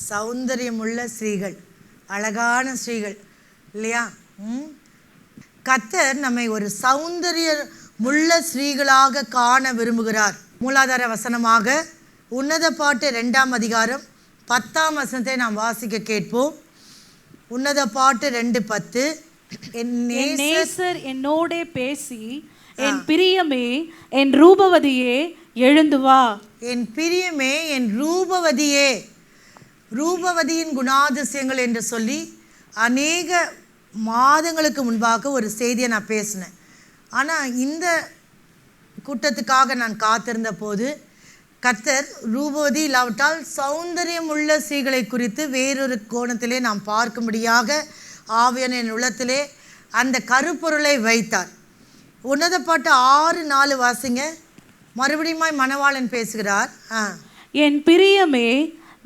சௌந்தரியமுள்ள ஸ்திரீகள், அழகான ஸ்திரீகள் இல்லையா? கர்த்தர் நம்மை ஒரு சௌந்தரியமுள்ள ஸ்திரீகளாக காண விரும்புகிறார். மூலாதார வசனமாக உன்னத பாட்டு 2ஆம் அதிகாரம் 10ஆம் வசனத்தை நாம் வாசிக்க கேட்போம். உன்னத பாட்டு 2:10. என் நேசர் என்னோடே பேசி, என் பிரியமே என் ரூபவதியே எழுந்து வா. என் பிரியமே என் ரூபவதியே. ரூபவதியின் குணாதிசயங்கள் என்று சொல்லி அநேக மாதங்களுக்கு முன்பாக ஒரு செய்தியை நான் பேசினேன். ஆனால் இந்த கூட்டத்துக்காக நான் காத்திருந்த போது கர்த்தர் ரூபவதி இல்லாவிட்டால் சௌந்தரியம் உள்ள ஸ்திரீகளை குறித்து வேறொரு கோணத்திலே நாம் பார்க்கும்படியாக ஆவியான என் உள்ளத்திலே அந்த கருப்பொருளை வைத்தார். உன்னத பாட்டு 6:4 வாசிங்க. மறுபடியும் மணவாளன் பேசுகிறார். என் பிரியமே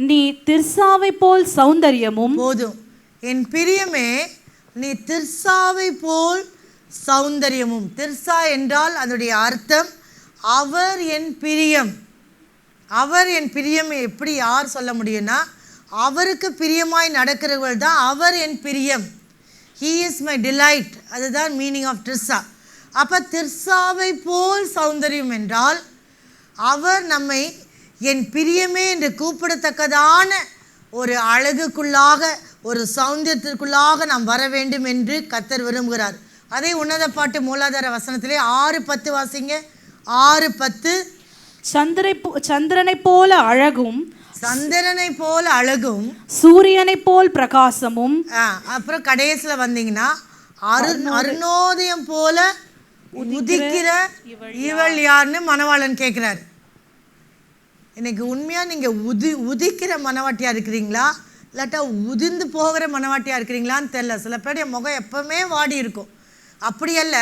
நீ திர்சாவை போல் சௌந்தரியமும். போதும். என் பிரியமே நீ திர்சாவை போல் சௌந்தரியமும். திர்சா என்றால் அதனுடைய அர்த்தம் அவர் என் பிரியம். அவர் என் பிரியம். எப்படி யார் சொல்ல முடியும்னா, அவருக்கு பிரியமாய் நடக்கிறவர்கள் தான் அவர் என் பிரியம். He is my delight. அதுதான் மீனிங் ஆஃப் திர்சா. அப்போ திர்சாவை போல் சௌந்தரியம் என்றால் அவர் நம்மை என் பிரியமே என்று கூப்பிடத்தக்கதான ஒரு அழகுக்குள்ளாக, ஒரு சௌந்தரியத்திற்குள்ளாக நாம் வர வேண்டும் என்று கர்த்தர் விரும்புகிறார். அதே உன்னத பாட்டு மூலாதார வசனத்திலே 6:10 வாசிங்க. 6:10. சந்திரனை போல அழகும், சந்திரனை போல அழகும், சூரியனை போல் பிரகாசமும். அப்புறம் கடைசியில் வந்தீங்கன்னா அருணோதயம் போல உதிக்கிற இவள் யாருன்னு மணவாளன் கேட்குறாரு. இன்னைக்கு உண்மையாக நீங்கள் உதிக்கிற மணவாட்டியாக இருக்கிறீங்களா, இல்லாட்டா உதிர்ந்து போகிற மணவாட்டியாக இருக்கிறீங்களான்னு தெரில. சில பேருடைய முகம் எப்பவுமே வாடி இருக்கும். அப்படியல்ல,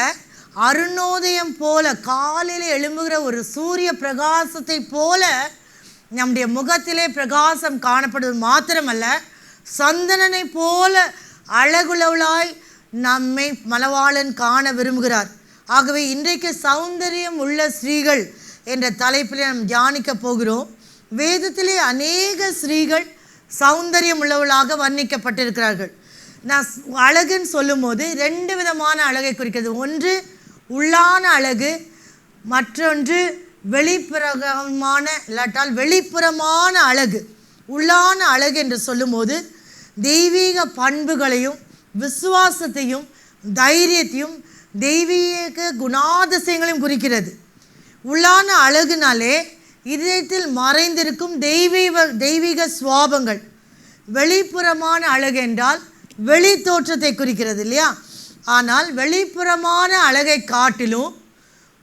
அருணோதயம் போல காலையில் எழும்புகிற ஒரு சூரிய பிரகாசத்தை போல நம்முடைய முகத்திலே பிரகாசம் காணப்படுவது மாத்திரமல்ல, சந்தனனை போல அழகுள்ளவளாய் நம்மை மணவாளன் காண விரும்புகிறார். ஆகவே இன்றைக்கு சௌந்தரியம் உள்ள ஸ்திரீகள் என்ற தலைப்பில் நாம் தியானிக்க போகிறோம். வேதத்திலே அநேக ஸ்திரீகள் சௌந்தரியம் உள்ளவளாக வர்ணிக்கப்பட்டிருக்கிறார்கள். நான் அழகுன்னு சொல்லும் போது 2 விதமான அழகை குறிக்கிறது. ஒன்று உள்ளான அழகு, மற்றொன்று வெளிப்புறமான இல்லாட்டால் வெளிப்புறமான அழகு. உள்ளான அழகு என்று சொல்லும்போது தெய்வீக பண்புகளையும் விசுவாசத்தையும் தைரியத்தையும் தெய்வீக குணாதிசயங்களையும் குறிக்கிறது. உள்ளான அழகுனாலே இதயத்தில் மறைந்திருக்கும் தெய்வீக சுவாபங்கள். வெளிப்புறமான அழகு என்றால் வெளி தோற்றத்தை குறிக்கிறது இல்லையா? ஆனால் வெளிப்புறமான அழகை காட்டிலும்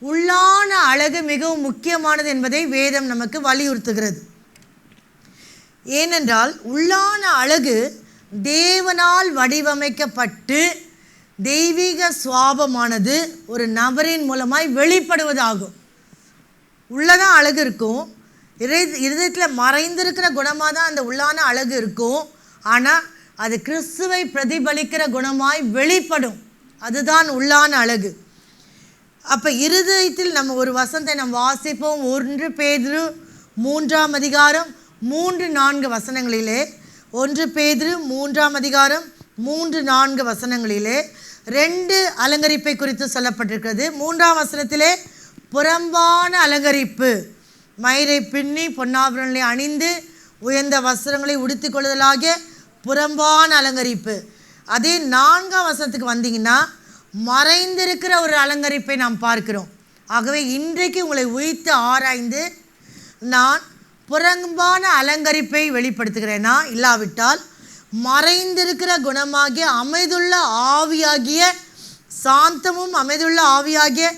உள்ளான அழகு மிகவும் முக்கியமானது என்பதை வேதம் நமக்கு வலியுறுத்துகிறது. ஏனென்றால் உள்ளான அழகு தேவனால் வடிவமைக்கப்பட்டு தெய்வீக சுவாபமானது ஒரு நபரின் மூலமாய் வெளிப்படுவதாகும். உள்ளதான் அழகு இருக்கும், இருதயத்தில் மறைந்திருக்கிற குணமாக தான் அந்த உள்ளான அழகு இருக்கும். ஆனால் அது கிறிஸ்துவை பிரதிபலிக்கிற குணமாய் வெளிப்படும். அதுதான் உள்ளான அழகு. அப்போ இருதயத்தில் நம்ம ஒரு வசனத்தை நம்ம வாசிப்போம். 1 பேதுரு 3ஆம் அதிகாரம் 3-4 வசனங்களிலே, 1 பேதுரு 3ஆம் அதிகாரம் 3-4 வசனங்களிலே 2 அலங்கரிப்பை குறித்து சொல்லப்பட்டிருக்கிறது. 3ஆம் வசனத்திலே புறம்பான அலங்கரிப்பு, மயிரை பின்னி பொன்னாபரணங்களை அணிந்து உயர்ந்த வஸ்திரங்களை உடுத்தி கொள்ளுதலாகிய புறம்பான அலங்கரிப்பு. அதே 4ஆம் வசனத்துக்கு வந்தீங்கன்னா மறைந்திருக்கிற ஒரு அலங்கரிப்பை நாம் பார்க்கிறோம். ஆகவே இன்றைக்கு உங்களை உயிர்த்து ஆராய்ந்து நான் புறம்பான அலங்கரிப்பை வெளிப்படுத்துகிறேனா, இல்லாவிட்டால் மறைந்திருக்கிற குணமாகிய அமைதுள்ள ஆவியாகிய சாந்தமும் அமைதுள்ள ஆவியாகிய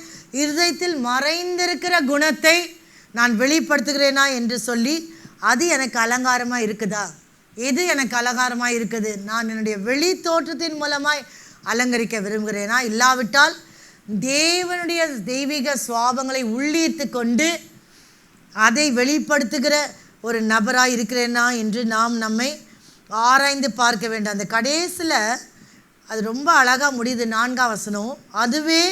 இருதயத்தில் மறைந்திருக்கிற குணத்தை நான் வெளிப்படுத்துகிறேனா என்று சொல்லி, அது எனக்கு அலங்காரமாக இருக்குதா? எது எனக்கு அலங்காரமாக இருக்குது? நான் என்னுடைய வெளி தோற்றத்தின் மூலமாய் அலங்கரிக்க விரும்புகிறேனா, இல்லாவிட்டால் தேவனுடைய தெய்வீக சுவாபங்களை உள்ளீர்த்து கொண்டு அதை வெளிப்படுத்துகிற ஒரு நபராக இருக்கிறேனா என்று நாம் நம்மை ஆராய்ந்து பார்க்க வேண்டும். அந்த கடைசியில் அது ரொம்ப அழகாக முடியுது. 4ஆம் வசனம், அதுவே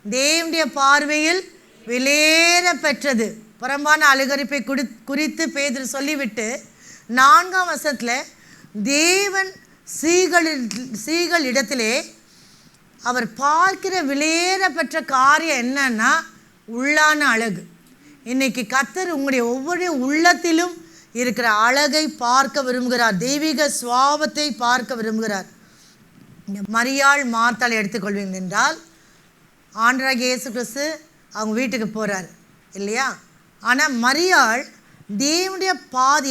தேவனுடைய பார்வையில் விலையேற பெற்றது. புறம்பான அலங்கரிப்பை குறித்து பேதுரு சொல்லிவிட்டு 4ஆம் வசனத்தில் தேவன் ஸ்ரீகள் இடத்திலே அவர் பார்க்கிற விலையேற பெற்ற காரியம் என்னன்னா உள்ளான அழகு. இன்னைக்கு கர்த்தர் உங்களுடைய ஒவ்வொரு உள்ளத்திலும் இருக்கிற அழகை பார்க்க விரும்புகிறார். தெய்வீக சுவாபத்தை பார்க்க விரும்புகிறார். மரியாள் மார்த்தாள் எடுத்துக்கொள்வீங்க என்றால் ஆண்டவராகிய இயேசு கிறிஸ்து அவங்க வீட்டுக்கு போகிறார் இல்லையா? ஆனால் மரியாள் தேவனுடைய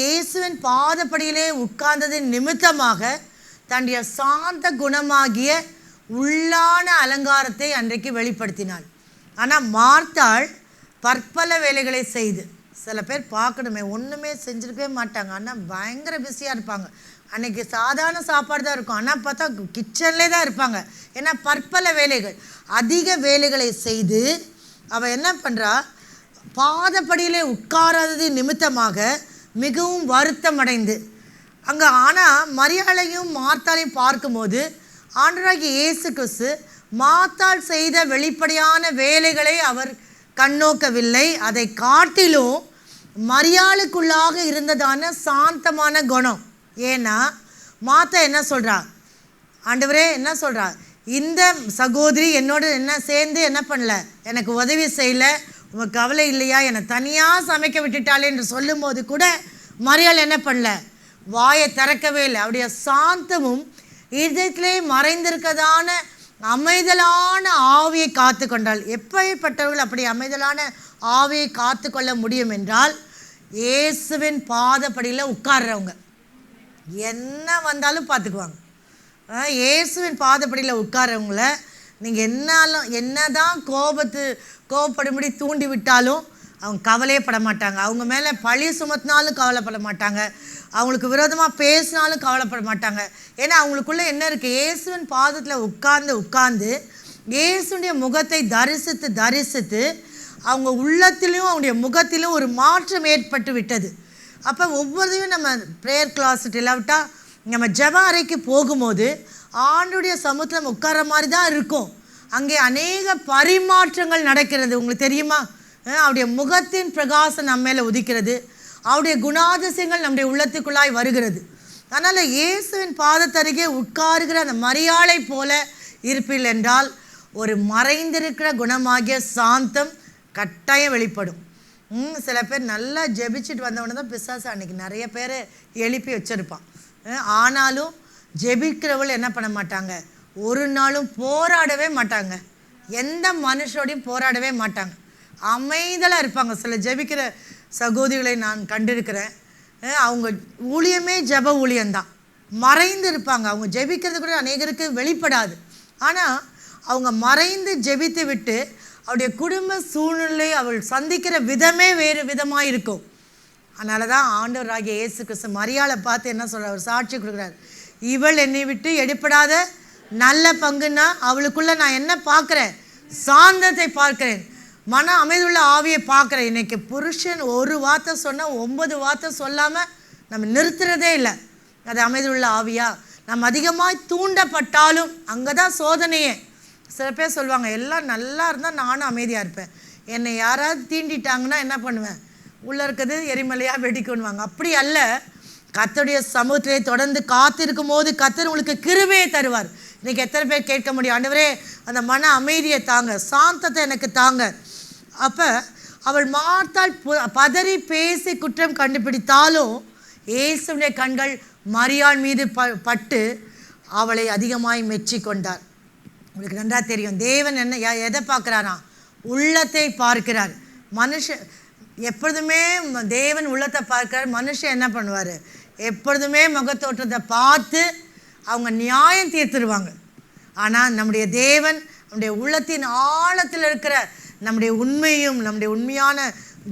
இயேசுவின் பாதப்படியிலே உட்கார்ந்ததின் நிமித்தமாக தன்னுடைய சாந்த குணமாகிய உள்ளான அலங்காரத்தை அன்றைக்கு வெளிப்படுத்தினாள். ஆனால் மார்த்தாள் பற்பல வேலைகளை செய்து, சில பேர் பார்க்கணுமே ஒன்றுமே செஞ்சுருக்கவே மாட்டாங்க, ஆனால் பயங்கர பிஸியாக இருப்பாங்க. அன்றைக்கி சாதாரண சாப்பாடு தான் இருக்கும், ஆனால் பார்த்தா கிச்சன்லே தான் இருப்பாங்க. ஏன்னா பற்பல வேலைகள், அதிக வேலைகளை செய்து அவள் என்ன பண்ணுறா, பாதப்படியிலே உட்காராதது நிமித்தமாக மிகவும் வருத்தம் அடைந்து அங்கே. ஆனால் மரியாளையும் மார்த்தாளையும் பார்க்கும்போது ஆண்டவராகிய இயேசு கிறிஸ்து மார்த்தாள் செய்த வெளிப்படையான வேலைகளை அவர் கண்ணோக்கவில்லை. அதை காட்டிலும் மரியாளுக்குள்ளாக இருந்ததான சாந்தமான குணம். ஏன்னா மாத்தா என்ன சொல்கிறா, ஆண்டவரே என்ன சொல்கிறா, இந்த சகோதரி என்னோட என்ன சேர்ந்து என்ன பண்ணல, எனக்கு உதவி செய்யலை, உங்கள் கவலை இல்லையா, என்னை தனியாக சமைக்க விட்டுட்டாளே என்று சொல்லும்போது கூட மரியாள் என்ன பண்ணல, வாயை திறக்கவே இல்லை. அவருடைய சாந்தமும் இதயத்திலே மறைந்திருக்கதான அமைதலான ஆவியை காத்து கொண்டாள். எப்படிப்பட்டவர்கள் அப்படி அமைதலான ஆவியை காத்து கொள்ள முடியும் என்றால் இயேசுவின் பாதப்படியில் உட்கார்றவங்க என்ன வந்தாலும் பார்த்துக்குவாங்க. இயேசுவின் பாதப்படியில் உட்கார்றவங்கள நீங்கள் என்னதான் கோபப்படும்படி தூண்டி விட்டாலும் அவங்க கவலையே பட மாட்டாங்க. அவங்க மேலே பழி சுமத்தினாலும் கவலைப்பட மாட்டாங்க. அவங்களுக்கு விரோதமாக பேசினாலும் கவலைப்பட மாட்டாங்க. ஏன்னா அவங்களுக்குள்ளே என்ன இருக்குது, இயேசுவின் பாதத்தில் உட்கார்ந்து இயேசுடைய முகத்தை தரிசித்து அவங்க உள்ளத்திலும் அவங்களுடைய முகத்திலும் ஒரு மாற்றம் ஏற்பட்டு விட்டது. அப்போ ஒவ்வொருத்தையும் நம்ம ப்ரேயர் கிளாஸ் இல்லாவிட்டா நம்ம ஜெப அறைக்கு போகும்போது ஆண்டுடைய சமூகத்தில் நம்ம உட்கார மாதிரி தான் இருக்கும். அங்கே அநேக பரிமாற்றங்கள் நடக்கிறது. உங்களுக்கு தெரியுமா, அவருடைய முகத்தின் பிரகாசம் நம்ம மேலே உதிக்கிறது, அவருடைய குணாதிசயங்கள் நம்முடைய உள்ளத்துக்குள்ளாய் வருகிறது. அதனால் இயேசுவின் பாதத்தருகே உட்காருகிற அந்த மரியாளை போல இருப்பீர்கள் என்றால் ஒரு மறைந்திருக்கிற குணமாகிய சாந்தம் கட்டாயம் வெளிப்படும். சில பேர் நல்லா ஜெபிச்சுட்டு வந்தவொடனே தான் பிசாசு அன்றைக்கி நிறைய பேரை எழுப்பி வச்சுருப்பான். ஆனாலும் ஜெபிக்கிறவள் என்ன பண்ண மாட்டாங்க, ஒரு நாளும் போராடவே மாட்டாங்க, எந்த மனுஷோடையும் போராடவே மாட்டாங்க, அமைதலாக இருப்பாங்க. சில ஜெபிக்கிற சகோதரிகளை நான் கண்டிருக்கிறேன். அவங்க ஊழியமே ஜெப ஊழியம்தான், மறைந்து இருப்பாங்க. அவங்க ஜெபிக்கிறது கூட அநேகருக்கு வெளிப்படாது. ஆனால் அவங்க மறைந்து ஜெபித்து விட்டு அவருடைய குடும்ப சூழ்நிலை அவள் சந்திக்கிற விதமே வேறு விதமாக இருக்கும். அதனால தான் ஆண்டவராகிய இயேசு கிறிஸ்து மரியாளை பார்த்து என்ன சொல்கிறார், அவர் சாட்சி கொடுக்குறார், இவள் என்னை விட்டு எடுப்படாத நல்ல பங்குன்னா அவளுக்குள்ளே நான் என்ன பார்க்குறேன், சாந்தத்தை பார்க்குறேன், மன அமைதியுள்ள ஆவியை பார்க்குறேன். இன்றைக்கி புருஷன் ஒரு வார்த்தை சொன்னால் 9 வார்த்தை சொல்லாமல் நம்ம நிறுத்துறதே இல்லை. அது அமைதியுள்ள ஆவியா? நம்ம அதிகமாக தூண்டப்பட்டாலும் அங்கே தான் சோதனையே. சில பேர் சொல்லுவாங்க, எல்லாம் நல்லா இருந்தால் நானும் அமைதியாக இருப்பேன், என்னை யாராவது தீண்டிட்டாங்கன்னா என்ன பண்ணுவேன், உள்ளே இருக்கிறது எரிமலையாக வெடிக்கணுவாங்க. அப்படி அல்ல. கர்த்தருடைய சமூகத்திலே தொடர்ந்து காத்திருக்கும் போது கர்த்தர் உங்களுக்கு கிருபையை தருவார். இன்றைக்கி எத்தனை பேர் கேட்க முடியும், ஆண்டவரே அந்த மன அமைதியை தாங்க, சாந்தத்தை எனக்கு தாங்க. அப்போ அவள் மார்த்தாள் பதறி பேசி குற்றம் கண்டுபிடித்தாலும் இயேசுடைய கண்கள் மரியாள் மீது பட்டு அவளை அதிகமாய் மெச்சி கொண்டார். உங்களுக்கு நன்றாக தெரியும், தேவன் என்ன எதை பார்க்குறாரா, உள்ளத்தை பார்க்கிறார். மனுஷன் எப்பொழுதுமே தேவன் உள்ளத்தை பார்க்கிறார். மனுஷன் என்ன பண்ணுவார், எப்பொழுதுமே முகத்தோற்றத்தை பார்த்து அவங்க நியாயம் தீர்த்துருவாங்க. ஆனால் நம்முடைய தேவன் நம்முடைய உள்ளத்தின் ஆழத்தில் இருக்கிற நம்முடைய உண்மையும் நம்முடைய உண்மையான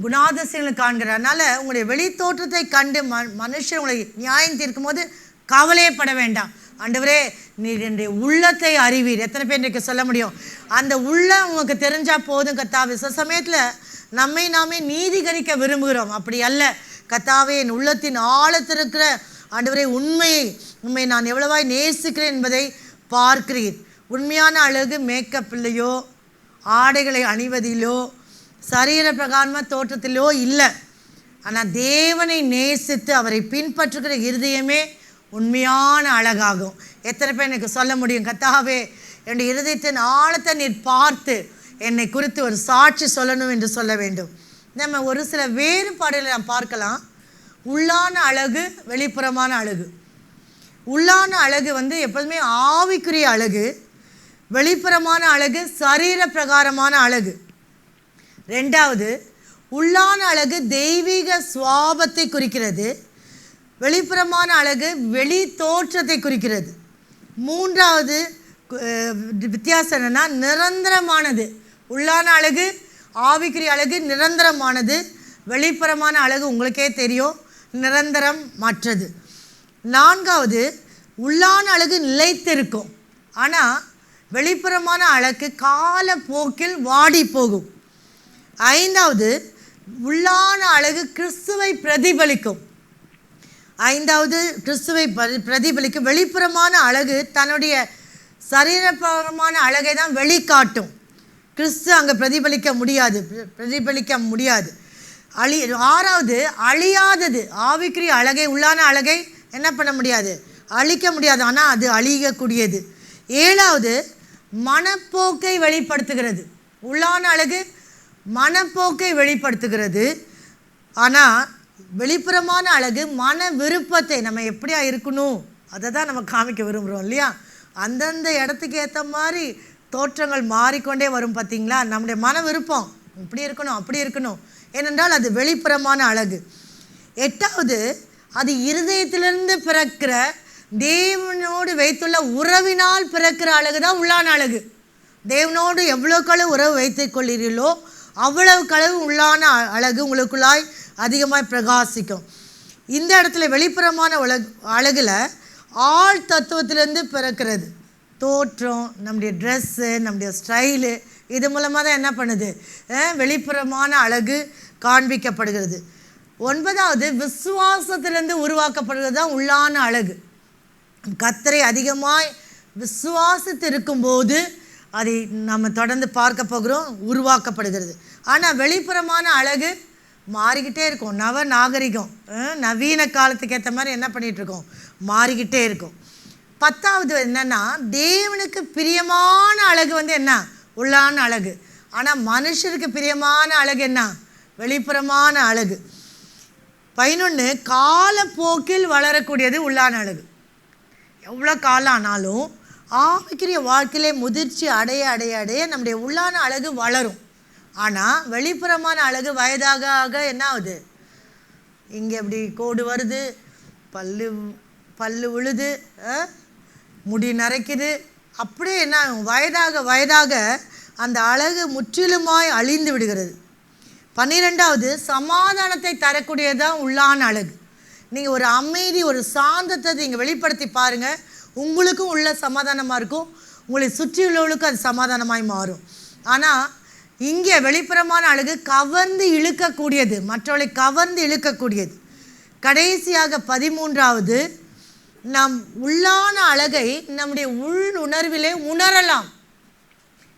குணாதிசயங்களை காண்கிறார். அதனால் உங்களுடைய வெளி தோற்றத்தை கண்டு மனுஷன் உங்களை நியாயம் தீர்க்கும் போது கவலையப்பட வேண்டாம். ஆண்டவரே நீர் என்னுடைய உள்ளத்தை அறிவீர். எத்தனை பேர் இன்றைக்கு சொல்ல முடியும், அந்த உள்ளம் உங்களுக்கு தெரிஞ்சால் போதும் கர்த்தாவே. சில சமயத்தில் நம்மை நாமே நீதிகரிக்க விரும்புகிறோம், அப்படி அல்ல. கர்த்தாவே என் உள்ளத்தின் ஆழத்தில் இருக்கிற ஆண்டவரே உண்மை நான் எவ்வளவாய் நேசிக்கிறேன் என்பதை பார்க்கிறீர். உண்மையான அழகு மேக்கப் இல்லையோ, ஆடைகளை அணிவதிலோ, சரீர பிரகாரமாக தோற்றத்திலோ இல்லை. ஆனால் தேவனை நேசித்து அவரை பின்பற்றுகிற இருதயமே உண்மையான அழகாகும். எத்தனை பேர் எனக்கு சொல்ல முடியும், கர்த்தாவே என்னுடைய இருதயத்தின் ஆழத்தை நீர் பார்த்து என்னை குறித்து ஒரு சாட்சி சொல்லணும் என்று சொல்ல வேண்டும். நம்ம ஒரு சில வேறுபாடுகளை நாம் பார்க்கலாம். உள்ளான அழகு, வெளிப்புறமான அழகு. உள்ளான அழகு எப்போதுமே ஆவிக்குரிய அழகு. வெளிப்புறமான அழகு சரீர பிரகாரமான அழகு. ரெண்டாவது, உள்ளான அழகு தெய்வீக சுவாபத்தை குறிக்கிறது. வெளிப்புறமான அழகு வெளி தோற்றத்தை குறிக்கிறது. மூன்றாவது வித்தியாசம் என்னென்னா நிரந்தரமானது. உள்ளான அழகு ஆவிக்குரிய அழகு நிரந்தரமானது. வெளிப்புறமான அழகு உங்களுக்கே தெரியும், நிரந்தரம் மற்றது. நான்காவது, உள்ளான அழகு நிலைத்திருக்கும். ஆனால் வெளிப்புறமான அழகு காலப்போக்கில் வாடி போகும். ஐந்தாவது, உள்ளான அழகு கிறிஸ்துவை பிரதிபலிக்கும். ஐந்தாவது, கிறிஸ்துவை பிரதிபலிக்கும். வெளிப்புறமான அழகு தன்னுடைய சரீரமான அழகை தான் வெளிக்காட்டும். கிறிஸ்து அங்கே பிரதிபலிக்க முடியாது. ஆறாவது, அழியாதது. ஆவிக்குரிய அழகை, உள்ளான அழகை என்ன பண்ண முடியாது, அழிக்க முடியாது. ஆனால் அது அழியக்கூடியது. ஏழாவது, மனப்போக்கை வெளிப்படுத்துகிறது. உள்ளான அழகு மனப்போக்கை வெளிப்படுத்துகிறது. ஆனால் வெளிப்புறமான அழகு மன விருப்பத்தை, நம்ம எப்படியா இருக்கணும் அதை தான் நம்ம காமிக்க விரும்புகிறோம் இல்லையா. அந்தந்த இடத்துக்கு ஏற்ற மாதிரி தோற்றங்கள் மாறிக்கொண்டே வரும் பார்த்தீங்களா. நம்முடைய மன விருப்பம் இப்படி இருக்கணும், அப்படி இருக்கணும். ஏனென்றால் அது வெளிப்புறமான அழகு. எட்டாவது, அது இருதயத்திலிருந்து பிறக்கிற தேவனோடு வைத்துள்ள உறவினால் பிறக்கிற அழகு தான் உள்ளான அழகு. தேவனோடு எவ்வளோக்களவு உறவு வைத்துக் கொள்ளீர்களோ அவ்வளவுக்களவு உள்ளான அழகு உங்களுக்குள்ளாய் அதிகமாக பிரகாசிக்கும். இந்த இடத்துல வெளிப்புறமான அழகில் ஆள் தத்துவத்திலேருந்து பிறக்கிறது. தோற்றம், நம்முடைய ட்ரெஸ்ஸு, நம்முடைய ஸ்டைலு, இது மூலமாக தான் என்ன பண்ணுது, வெளிப்புறமான அழகு காண்பிக்கப்படுகிறது. ஒன்பதாவது, விசுவாசத்திலேருந்து உருவாக்கப்படுகிறது தான் உள்ளான அழகு. கர்த்தரை அதிகமாய் விசுவாசித்து இருக்கும்போது அதை நம்ம தொடர்ந்து பார்க்க போகிறோம், உருவாக்கப்படுகிறது. ஆனால் வெளிப்புறமான அழகு மாறிக்கிட்டே இருக்கும். நாகரிகம், நவீன காலத்துக்கு ஏற்ற மாதிரி என்ன பண்ணிகிட்ருக்கோம், மாறிக்கிட்டே இருக்கும். பத்தாவது என்னென்னா, தேவனுக்கு பிரியமான அழகு என்ன, உள்ளான அழகு. ஆனால் மனுஷருக்கு பிரியமான அழகு என்ன, வெளிப்புறமான அழகு. 11, காலப்போக்கில் வளரக்கூடியது உள்ளான அழகு. எவ்வளோ காலம் ஆனாலும் ஆவிக்குரிய வாழ்க்கையிலே முதிர்ச்சி அடைய அடைய அடைய நம்முடைய உள்ளான அழகு வளரும். ஆனால் வெளிப்புறமான அழகு வயதாக ஆக என்ன ஆகுது, இங்கே இப்படி கோடு வருது, பல்லு விழுது, முடி நரைக்குது. அப்படியே என்ன வயதாக வயதாக அந்த அழகு முற்றிலுமாய் அழிந்து விடுகிறது. 12வது, சமாதானத்தை தரக்கூடியதான் உள்ளான அழகு. நீங்கள் ஒரு அமைதி, ஒரு சாந்தத்தை நீங்கள் வெளிப்படுத்தி பாருங்கள், உங்களுக்கும் உள்ள சமாதானமாக இருக்கும், உங்களை சுற்றியுள்ளவர்களுக்கும் அது சமாதானமாய் மாறும். ஆனால் இங்கே வெளிப்புறமான அழகு கவர்ந்து இழுக்கக்கூடியது, மற்றவர்களை கவர்ந்து இழுக்கக்கூடியது. கடைசியாக 13வது, நம் உள்ளான அழகை நம்முடைய உள் உணர்விலே உணரலாம்.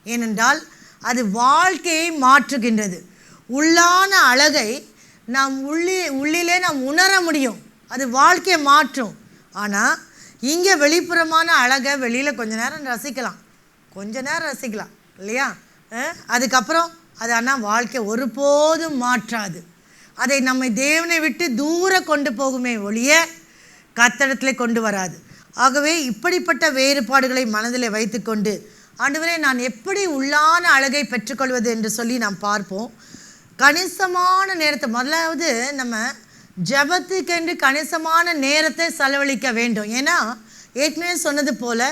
ஏனென்றால் அது வாழ்க்கையை மாற்றுகின்றது. உள்ளான அழகை நாம் உள்ளிலே நாம் உணர முடியும், அது வாழ்க்கையை மாற்றும். ஆனால் இங்கே வெளிப்புறமான அழகை வெளியில் கொஞ்ச நேரம் ரசிக்கலாம் இல்லையா. அதுக்கப்புறம் அது ஆனால் வாழ்க்கை ஒருபோதும் மாற்றாது. அதை நம்மை தேவனை விட்டு தூரம் கொண்டு போகுமே ஒழிய கர்த்தரிடத்திலே கொண்டு வராது. ஆகவே இப்படிப்பட்ட வேறுபாடுகளை மனதில் வைத்துக்கொண்டு, ஆண்டவரே நான் எப்படி உள்ளான அழகை பெற்றுக்கொள்வது என்று சொல்லி நாம் பார்ப்போம். கணிசமான நேரத்தை, முதலாவது நம்ம ஜெபத்துக்கென்று கணிசமான நேரத்தை செலவழிக்க வேண்டும். ஏன்னா ஏற்கனவே சொன்னது போல்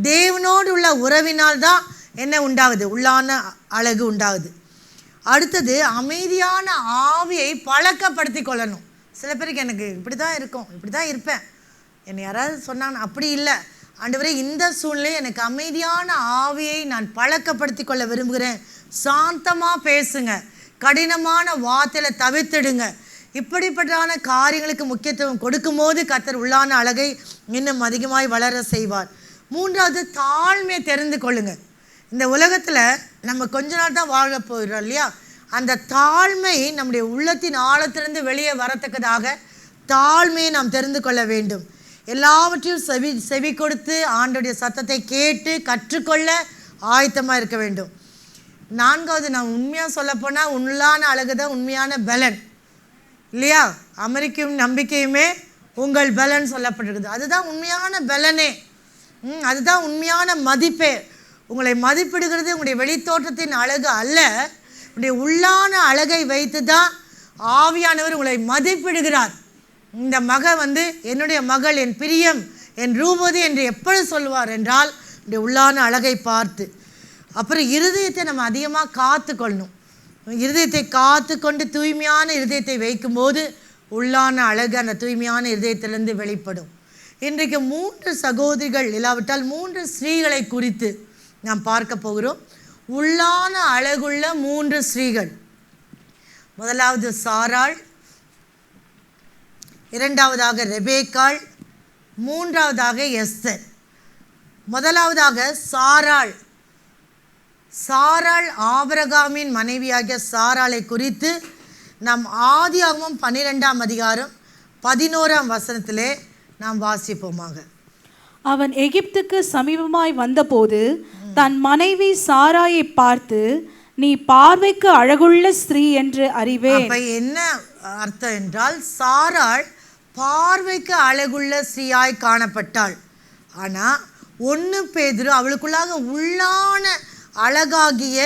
தேவனோடு உள்ள உறவினால் தான் என்ன உண்டாகுது, உள்ளான அழகு உண்டாகுது. அடுத்தது, அமைதியான ஆவியை பழக்கப்படுத்தி கொள்ளணும். சில பேருக்கு எனக்கு இப்படி தான் இருக்கும், இப்படி தான் இருப்பேன், என்னை யாராவது சொன்னாங்க, அப்படி இல்லை ஆண்டவரே இந்த சூழ்நிலை எனக்கு அமைதியான ஆவியை நான் பழக்கப்படுத்தி கொள்ள விரும்புகிறேன். சாந்தமாக பேசுங்க, கடினமான வார்த்தையில் தவிர்த்திடுங்க. இப்படிப்பட்டான காரியங்களுக்கு முக்கியத்துவம் கொடுக்கும்போது கர்த்தர் உள்ளான அழகை இன்னும் அதிகமாய் வளர செய்வார். 3வது, தாழ்மையை தெரிந்து கொள்ளுங்க. இந்த உலகத்தில் நம்ம கொஞ்ச நாள் தான் வாழ போகிறோம் இல்லையா. அந்த தாழ்மை நம்முடைய உள்ளத்தின் ஆழத்திலிருந்து வெளியே வரத்தக்கதாக தாழ்மையை நாம் தெரிந்து கொள்ள வேண்டும். எல்லாவற்றையும் செவி கொடுத்து ஆண்டவருடைய சத்தத்தை கேட்டு கற்றுக்கொள்ள ஆயத்தமாக இருக்க வேண்டும். 4வது, நான் உண்மையாக சொல்லப்போனால் உள்ளான அழகு தான் உண்மையான பலன் இல்லையா? அமெரிக்கும் நம்பிக்கையுமே உங்கள் பலன் சொல்லப்பட்டிருக்குது. அதுதான் உண்மையான பலனே, அதுதான் உண்மையான மதிப்பே. உங்களை மதிப்பிடுகிறது உங்களுடைய வெளித்தோற்றத்தின் அழகு அல்ல, உங்களுடைய உள்ளான அழகை வைத்து தான் ஆவியானவர் உங்களை மதிப்பிடுகிறார். இந்த என்னுடைய மகள் என் பிரியம் என் ரூபதி என்று எப்பொழுது சொல்லுவார் என்றால் இந்த உள்ளான அழகை பார்த்து. அப்புறம் இருதயத்தை நம்ம அதிகமாக காத்து கொள்ளணும். இருதயத்தை காத்து கொண்டு தூய்மையான இருதயத்தை வைக்கும்போது உள்ளான அழகு அந்த தூய்மையான இருதயத்திலிருந்து வெளிப்படும். இன்றைக்கு 3 சகோதரிகள் இல்லாவிட்டால் 3 ஸ்திரீகளை குறித்து நாம் பார்க்க போகிறோம். உள்ளான அழகுள்ள 3 ஸ்திரீகள். முதலாவது சாராள், 2வதாக ரெபேக்காள், 3வதாக எஸ்தர். முதலாவதாக சாராள். சாராள் ஆபிரகாமின் மனைவியாகிய சாராளை குறித்து நாம் ஆதியாகமம் 12ஆம் அதிகாரம் 11ஆம் வசனத்திலே நாம் வாசிப்போமாக. அவன் எகிப்துக்கு சமீபமாய் வந்தபோது தன் மனைவி சாராயை பார்த்து, நீ பார்வைக்கு அழகுள்ள ஸ்திரீ என்று அறிவேன். அப்ப என்ன அர்த்தம் என்றால், சாராள் பார்வைக்கு அழகுள்ள ஸ்திரீயாய் காணப்பட்டாள். ஆனால் 1 பேதுரு அவளுக்குள்ளாக உள்ளான அழகாகிய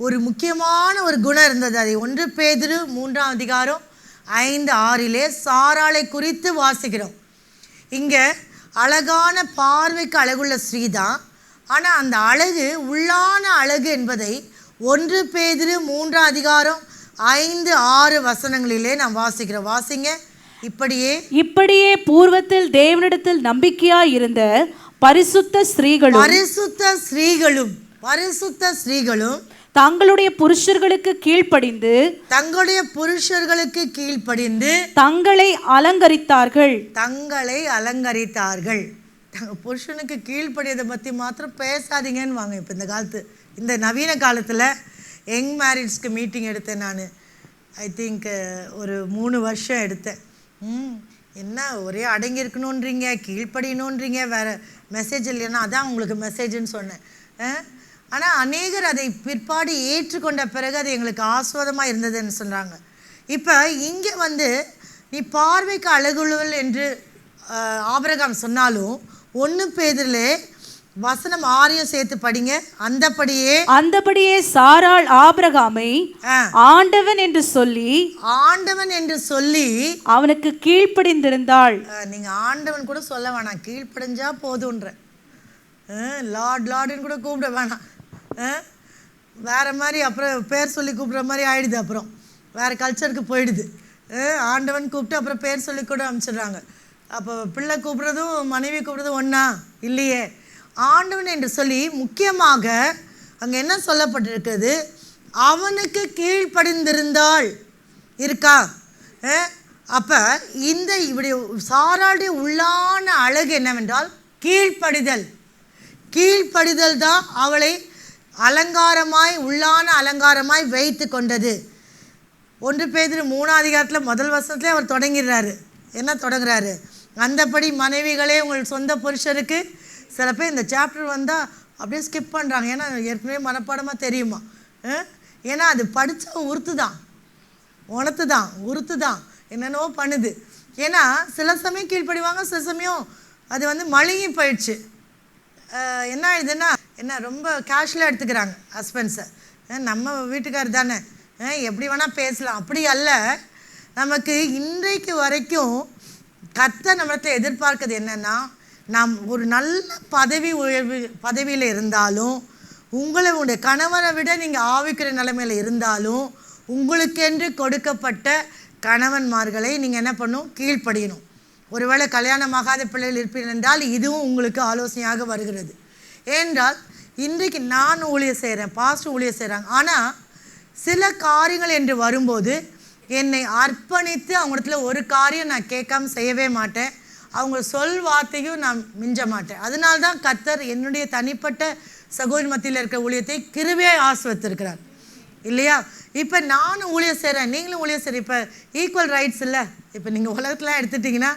ஒரு முக்கியமான ஒரு குணம் இருந்தது. அதை 1 பேதுரு 3ஆம் அதிகாரம் 5-6 சாராளை குறித்து வாசிக்கிறோம். இங்கே அழகான பார்வைக்கு அழகுள்ள ஸ்திரீ தான், ஆனால் அந்த அழகு உள்ளான அழகு என்பதை 1 பேதுரு 3ஆம் அதிகாரம் 5-6 வசனங்களிலே நாம் வாசிக்கிறோம். வாசிங்க. இப்படியே பூர்வத்தில் தேவனிடத்தில் நம்பிக்கையாய் இருந்த பரிசுத்த ஸ்திரீகளும் தங்களுடைய புருஷர்களுக்கு கீழ்ப்படிந்து தங்களை அலங்கரித்தார்கள். புருஷனுக்கு கீழ்ப்படியதை பற்றி மாத்திரம் பேசாதீங்கன்னு வாங்க. இப்போ இந்த நவீன காலத்தில் யங் மேரிட்ஸ்க்கு மீட்டிங் எடுத்தேன் நான். ஐ திங்க் ஒரு 3 வருஷம் எடுத்தேன். என்ன ஒரே அடங்கி இருக்கணுன்றீங்க, கீழ்ப்படியணுன்றீங்க, வேறு மெசேஜ் இல்லைன்னா அதான் உங்களுக்கு மெசேஜ்னு சொன்னேன். ஆனால் அநேகர் அதை பிற்பாடு ஏற்றுக்கொண்ட பிறகு அது எங்களுக்கு ஆஸ்வாதமாக இருந்ததுன்னு சொல்கிறாங்க. இப்போ இங்கே நீ பார்வைக்கு அழகுள்ளவள் என்று ஆபிரகாம் சொன்னாலும் 1 பேதுருலே வசனம் 6 சேர்த்து படிங்க. அந்தபடியே சாராள் ஆபிரகாமை ஆண்டவன் என்று சொல்லி அவனுக்கு கீழ்ப்படிந்திருந்தாள். நீங்க ஆண்டவன் கூட சொல்ல வேணாம், கீழ்ப்படிஞ்சா போதுன்ற. லார்டுன்னு கூட கூப்பிட வேணாம். வேற மாதிரி அப்புறம் பேர் சொல்லி கூப்பிட்ற மாதிரி ஆயிடுது. அப்புறம் வேற கல்ச்சருக்கு போயிடுது. ஆண்டவன் கூப்பிட்டு அப்புறம் பேர் சொல்லி கூட அனுப்பிச்சிடுறாங்க. அப்போ பிள்ளை கூப்பிட்றதும் மனைவி கூப்பிட்றதும் ஒன்றா இல்லையே. ஆண்டவன் என்று சொல்லி முக்கியமாக அங்கே என்ன சொல்லப்பட்டிருக்கிறது, அவனுக்கு கீழ்ப்படிந்திருந்தாள் இருக்கா. அப்போ இப்படி சாராளுடைய உள்ளான அழகு என்னவென்றால் கீழ்ப்படிதல் தான் அவளை உள்ளான அலங்காரமாய் வைத்து கொண்டது. 1 பேதுரு 3ஆம் அதிகாரத்தில் முதல் வசனத்திலே அவர் தொடங்குறாரு. என்ன தொடங்குறாரு? அந்தபடி மனைவிகளே உங்கள் சொந்த புருஷருக்கு. சில பேர் இந்த சாப்டர் வந்தால் அப்படியே ஸ்கிப் பண்ணுறாங்க. ஏன்னா ஏற்கனவே மனப்பாடமாக தெரியுமா. ஏன்னா அது படித்தா உணர்த்து தான் என்னென்னவோ பண்ணுது. ஏன்னா சில சமயம் கீழ்ப்படிவாங்க, சில சமயம் அது மழுங்கி போயிடுச்சு. என்ன ஆயிடுதுன்னா ரொம்ப கேஷுவலாக எடுத்துக்கிறாங்க ஹஸ்பண்ட்ஸை. நம்ம வீட்டுக்காரர் தானே, எப்படி வேணால் பேசலாம். அப்படி அல்ல. நமக்கு இன்றைக்கு வரைக்கும் கர்த்தர் நம்மளத்தில் எதிர்பார்க்கிறது என்னென்னா, நாம் ஒரு நல்ல பதவியில் இருந்தாலும், உங்களுடைய கணவனை விட நீங்கள் ஆவிக்கிற நிலைமையில் இருந்தாலும், உங்களுக்கென்று கொடுக்கப்பட்ட கணவன்மார்களை நீங்கள் என்ன பண்ணணும்? கீழ்ப்படியணும். ஒருவேளை கல்யாணமாகாத பிள்ளைகள் இருப்பீர்கள் என்றால் இதுவும் உங்களுக்கு ஆலோசனையாக வருகிறது. ஏனென்றால் இன்றைக்கு நான் ஊழியர் செய்கிறேன், பாஸ்டர் ஊழியர் செய்கிறாங்க. ஆனால் சில காரியங்கள் என்று வரும்போது என்னை அர்ப்பணித்து அவங்களிடத்துல ஒரு காரியம் நான் கேட்காம செய்யவே மாட்டேன். அவங்க சொல் வார்த்தையும் நான் மிஞ்ச மாட்டேன். அதனால்தான் கர்த்தர் என்னுடைய தனிப்பட்ட சகோதரி மத்தியில் இருக்கிற ஊழியத்தை கிருபையாய் ஆசீர்வதித்திருக்கிறார். இல்லையா? இப்போ நானும் ஊழியம் செய்கிறேன், நீங்களும் ஊழியம் செய்கிறேன். இப்போ ஈக்குவல் ரைட்ஸ் இல்லை. இப்போ நீங்கள் உலகத்தில் எடுத்துட்டிங்கன்னா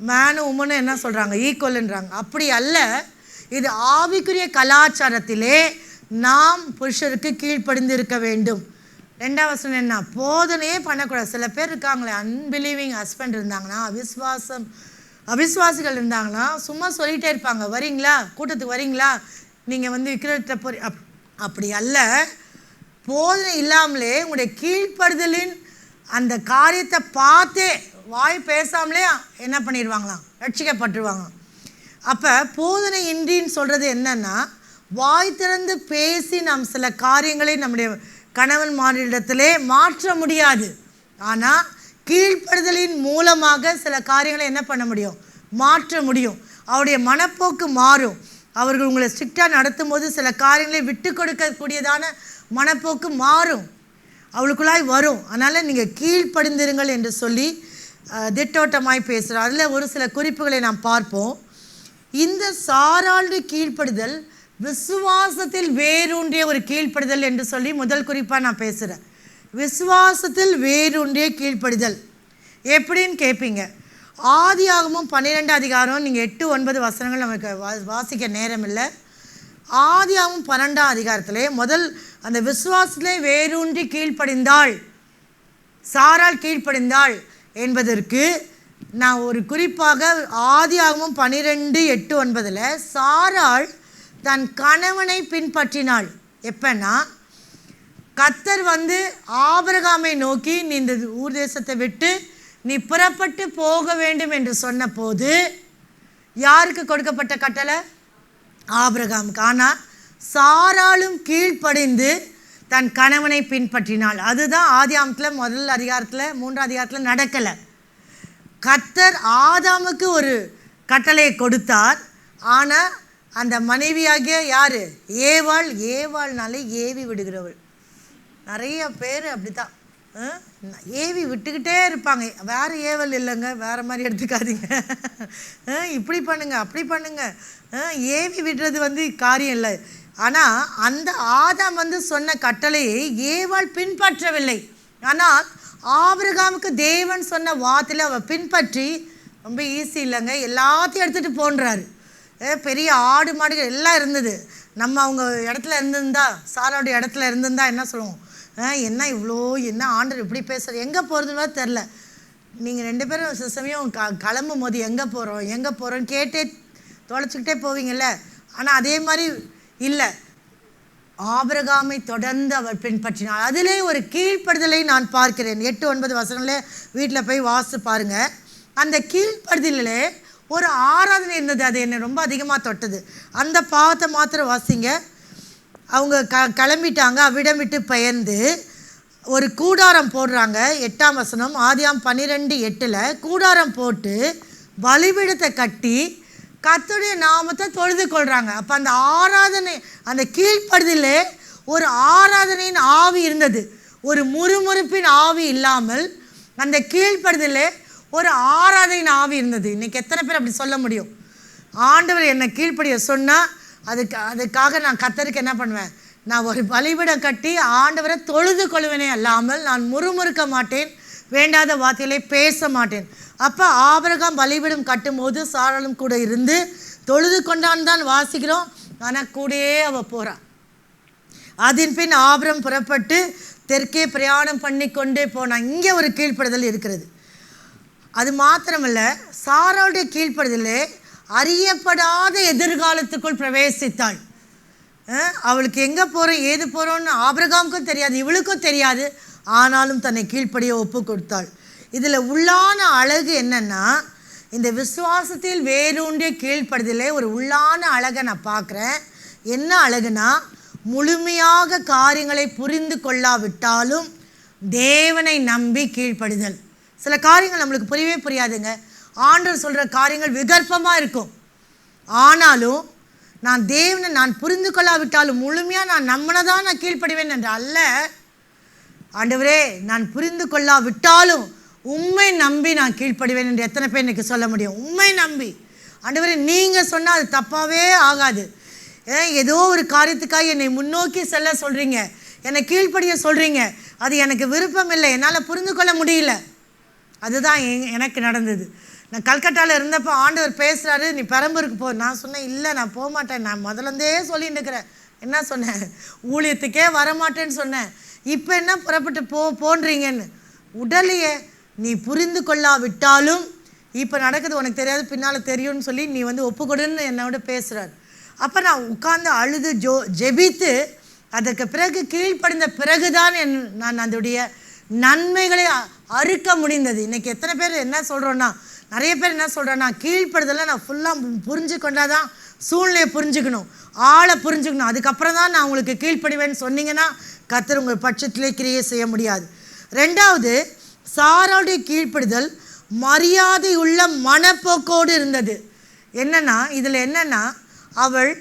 மேனும் உமனும் என்ன சொல்கிறாங்க? ஈக்குவல்ன்றாங்க. அப்படி அல்ல. இது ஆவிக்குரிய கலாச்சாரத்திலே நாம் புருஷருக்கு கீழ்ப்படிந்து இருக்க வேண்டும். 2வது வசனம் என்ன? போதனையே பண்ணக்கூடாது. சில பேர் இருக்காங்களே, அன்பிலீவிங் ஹஸ்பண்ட் இருந்தாங்கன்னா, அவிஸ்வாசிகள் இருந்தாங்கன்னா சும்மா சொல்லிகிட்டே இருப்பாங்க. வரீங்களா, கூட்டத்துக்கு வரீங்களா, நீங்கள் விக்கிரத்தை போய் அப்படி அல்ல. போதனை இல்லாமலே உங்களுடைய கீழ்ப்படுதலின் அந்த காரியத்தை பார்த்தே வாய் பேசாமலே என்ன பண்ணிடுவாங்களாம்? ரட்சிக்கப்பட்டுருவாங்க. அப்போ போதனை இன்றின்னு சொல்கிறது என்னன்னா, வாய் திறந்து பேசி நாம் சில காரியங்களை நம்முடைய கணவன் மாரிடத்திலே மாற்ற முடியாது. ஆனால் கீழ்ப்படுதலின் மூலமாக சில காரியங்களை என்ன பண்ண முடியும்? மாற்ற முடியும். அவருடைய மனப்போக்கு மாறும். அவர்கள் உங்களை ஸ்ட்ரிக்டாக நடத்தும் போது சில காரியங்களை விட்டு கொடுக்கக்கூடியதான மனப்போக்கு மாறும், அவளுக்குள்ளாய் வரும். அதனால் நீங்கள் கீழ்ப்படிந்திருங்கள் என்று சொல்லி திட்டோட்டமாய் பேசுகிறோம். அதில் ஒரு சில குறிப்புகளை நாம் பார்ப்போம். இந்த சாராளுடைய கீழ்ப்படுதல் விசுவாசத்தில் வேரூன்றிய ஒரு கீழ்ப்படுதல் என்று சொல்லி முதல் குறிப்பாக நான் பேசுகிறேன். விசுவாசத்தில் வேரூன்றிய கீழ்ப்படுதல் எப்படின்னு கேட்பீங்க. ஆதியாகமம் 12 அதிகாரம், நீங்கள் 8-9 வசனங்கள் நமக்கு வாசிக்க நேரம் இல்லை. ஆதியாகமம் 12 அதிகாரத்திலே முதல் அந்த விசுவாசத்திலே வேரூன்றி கீழ்ப்படிந்தாள், சாராள் கீழ்ப்படிந்தாள் என்பதற்கு நான் ஒரு குறிப்பாக ஆதியாகமம் 12:8-9 சாராள் தன் கணவனை பின்பற்றினாள். எப்பன்னா, கர்த்தர் ஆபிரகாமை நோக்கி நீ இந்த ஊர் தேசத்தை விட்டு நீ புறப்பட்டு போக வேண்டும் என்று சொன்ன போது யாருக்கு கொடுக்கப்பட்ட கட்டளை? ஆபிரகாமுக்கு. ஆனால் சாராளும் கீழ்ப்படிந்து தன் கணவனை பின்பற்றினாள். அதுதான் ஆதியாகமத்தில் முதல் அதிகாரத்தில் 3 அதிகாரத்தில் நடக்கலை. கர்த்தர் ஆதாமுக்கு ஒரு கட்டளையை கொடுத்தார். ஆனால் அந்த மனைவியாகிய யார்? ஏவாள். ஏவாள்னாலே ஏவி விடுகிறவள். நிறைய பேர் அப்படி தான் ஏவி விட்டுக்கிட்டே இருப்பாங்க. வேறு ஏவல் இல்லைங்க, வேறு மாதிரி எடுத்துக்காதீங்க. இப்படி பண்ணுங்க, அப்படி பண்ணுங்க. ஏவி விடுறது காரியம் இல்லை. ஆனால் அந்த ஆதாம் சொன்ன கட்டளையை ஏவாள் பின்பற்றவில்லை. ஆனால் ஆபிரகாமுக்கு தேவன் சொன்ன வார்த்தையில் அவள் பின்பற்றி, ரொம்ப ஈஸி இல்லைங்க, எல்லாத்தையும் எடுத்துகிட்டு போன்றாரு. பெரிய ஆடு மாடுகள் எல்லாம் இருந்தது. நம்ம அவங்க இடத்துல இருந்திருந்தா, சாராவுடைய இடத்துல இருந்திருந்தா என்ன சொல்லுவோம்? என்ன இவ்வளோ, என்ன ஆண்டவர் இப்படி பேசுகிற, எங்கே போகிறதுன்னு தெரில. நீங்கள் 2 பேரும் சமயம் கிளம்பும் போது எங்கே போகிறோன்னு கேட்டே தொலைச்சிக்கிட்டே போவீங்கள்ல. ஆனால் அதே மாதிரி இல்லை, ஆபிரகாமை தொடர்ந்து அவர் பின்பற்றினார். அதிலே ஒரு கீழ்ப்படுதலை நான் பார்க்கிறேன். 8-9 வசனங்களே வீட்டில் போய் வாசித்து பாருங்கள். அந்த கீழ்ப்படுதலே ஒரு ஆராதனை இருந்தது. அது என்னை ரொம்ப அதிகமாக தொட்டது. அந்த பாவத்தை மாத்திரம் வாசிங்க. அவங்க கிளம்பிட்டாங்க, அவ்விடம் விட்டு பெயர்ந்து ஒரு கூடாரம் போடுறாங்க. 8ஆம் வசனம் ஆதியாம் 12:8 கூடாரம் போட்டு பலிபீடத்தை கட்டி கர்த்தருடைய நாமத்தை தொழுது கொள்கிறாங்க. அப்போ அந்த ஆராதனை, அந்த கீழ்ப்படுதலே ஒரு ஆராதனையின் ஆவி இருந்தது. ஒரு முறுமுறுப்பின் ஆவி இல்லாமல் அந்த கீழ்ப்படுதலே ஒரு ஆராதனையின் ஆவி இருந்தது. இன்றைக்கி எத்தனை பேர் அப்படி சொல்ல முடியும்? ஆண்டவர் என்னை கீழ்ப்படிய சொன்னால் அதுக்காக நான் கர்த்தருக்கு என்ன பண்ணுவேன்? நான் ஒரு பலிபீடம் கட்டி ஆண்டவரை தொழுது கொள்வேனே அல்லாமல் நான் முறுமுறுக்க மாட்டேன், வேண்டாத வார்த்தைகளை பேச மாட்டேன். அப்போ ஆபிரகாம் பலிபீடம் கட்டும்போது சாராளும் கூட இருந்து தொழுது கொண்டான்னு தான் வாசிக்கிறோம். ஆனால் கூடயே அவள் போகிறான். அதன் பின் ஆபிரம் புறப்பட்டு தெற்கே பிரயாணம் பண்ணி கொண்டே போனான். இங்கே ஒரு கீழ்ப்படுதல் இருக்கிறது. அது மாத்திரமல்ல, சாராளுடைய கீழ்ப்படுதலே அறியப்படாத எதிர்காலத்துக்குள் பிரவேசித்தாள். அவளுக்கு எங்கே போகிறோம், ஏது போகிறோன்னு ஆபிரகாமுக்கும் தெரியாது, இவளுக்கும் தெரியாது. ஆனாலும் தன்னை கீழ்ப்படிய ஒப்பு கொடுத்தாள். இதில் உள்ளான அழகு என்னென்னா, இந்த விசுவாசத்தில் வேரூன்றிய கீழ்ப்படுதலே ஒரு உள்ளான அழகை நான் பார்க்குறேன். என்ன அழகுனா, முழுமையாக காரியங்களை புரிந்து கொள்ளாவிட்டாலும் தேவனை நம்பி கீழ்ப்படுதல். சில காரியங்கள் நம்மளுக்கு புரியவே புரியாதுங்க. ஆண்டவர் சொல்கிற காரியங்கள் விகற்பமாக இருக்கும். ஆனாலும் நான் தேவனை நான் புரிந்து கொள்ளாவிட்டாலும் முழுமையாக நான் நம்பினதான் நான் கீழ்ப்படிவேன் என்று அல்ல. ஆண்டவரே, நான் புரிந்து கொள்ளாவிட்டாலும் உண்மை நம்பி நான் கீழ்ப்படுவேன் என்று எத்தனை பேர் இன்றைக்கி சொல்ல முடியும்? உண்மை நம்பி, ஆண்டவரே நீங்கள் சொன்னால் அது தப்பாகவே ஆகாது. ஏதோ ஒரு காரியத்துக்காக என்னை முன்னோக்கி செல்ல சொல்கிறீங்க, என்னை கீழ்ப்படிய சொல்கிறீங்க, அது எனக்கு விருப்பம் இல்லை, என்னால் புரிந்து கொள்ள முடியல. அதுதான் எனக்கு நடந்தது. நான் கல்கட்டாவில் இருந்தப்போ ஆண்டவர் பேசுகிறாரு, நீ பெரம்பூருக்கு போ. நான் சொன்னேன், இல்லை நான் போக மாட்டேன். நான் முதலேருந்தே சொல்லிட்டு இருக்கிறேன். என்ன சொன்னேன்? ஊழியத்துக்கே வரமாட்டேன்னு சொன்னேன். இப்போ என்ன புறப்பட்டு போன்றீங்கன்னு. உடலையே நீ புரிந்து கொள்ளாவிட்டாலும் இப்போ நடக்குது உனக்கு தெரியாது, பின்னால் தெரியும்னு சொல்லி நீ ஒப்புக்கொடுன்னு என்னோட பேசுகிறார். அப்போ நான் உட்கார்ந்து அழுது ஜெபித்து அதற்கு பிறகு கீழ்ப்படிந்த பிறகுதான் நான் அதோடைய நன்மைகளை அறுக்க முடிந்தது. இன்றைக்கி எத்தனை பேர் என்ன சொல்கிறோன்னா, நிறைய பேர் என்ன சொல்கிறேன்னா, கீழ்ப்படுதலை நான் ஃபுல்லாக புரிஞ்சு கொண்டாதான் சூழ்நிலையை புரிஞ்சுக்கணும், ஆளை புரிஞ்சுக்கணும், அதுக்கப்புறம் தான் நான் உங்களுக்கு கீழ்ப்படிவேன்னு சொன்னீங்கன்னா கர்த்தர் உங்கள் பட்சத்திலே கிரியை செய்ய முடியாது. ரெண்டாவது, சாராளுடைய கீழ்ப்படுதல் மரியாதை உள்ள மனப்போக்கோடு இருந்தது. என்னன்னா இதில் என்னன்னா, அவள்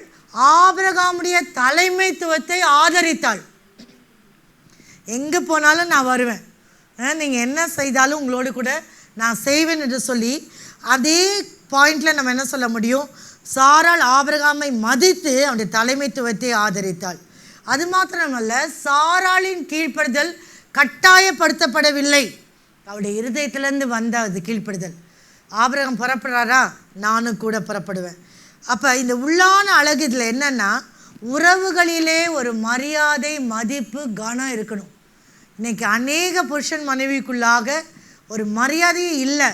ஆபிரகாமுடைய தலைமைத்துவத்தை ஆதரித்தாள். எங்கே போனாலும் நான் வருவேன், நீங்கள் என்ன செய்தாலும் உங்களோடு கூட நான் செய்வேன் என்று சொல்லி அதே பாயிண்டில் நம்ம என்ன சொல்ல முடியும், சாராள் ஆபிரகாமை மதித்து அவனுடைய தலைமைத்துவத்தை ஆதரித்தாள். அது மாத்திரமல்ல, சாராளின் கீழ்ப்படுதல் கட்டாயப்படுத்தப்படவில்லை, அவருடைய இருதயத்திலேருந்து வந்த அது கீழ்ப்படுதல். ஆபிரகாம் புறப்படுறாரா, நானும் கூட புறப்படுவேன். அப்போ இந்த உள்ளான அழகு இதில் என்னென்னா, உறவுகளிலே ஒரு மரியாதை, மதிப்பு, கனம் இருக்கணும். இன்றைக்கி அநேக புருஷன் மனைவிக்குள்ளாக ஒரு மரியாதையே இல்லை,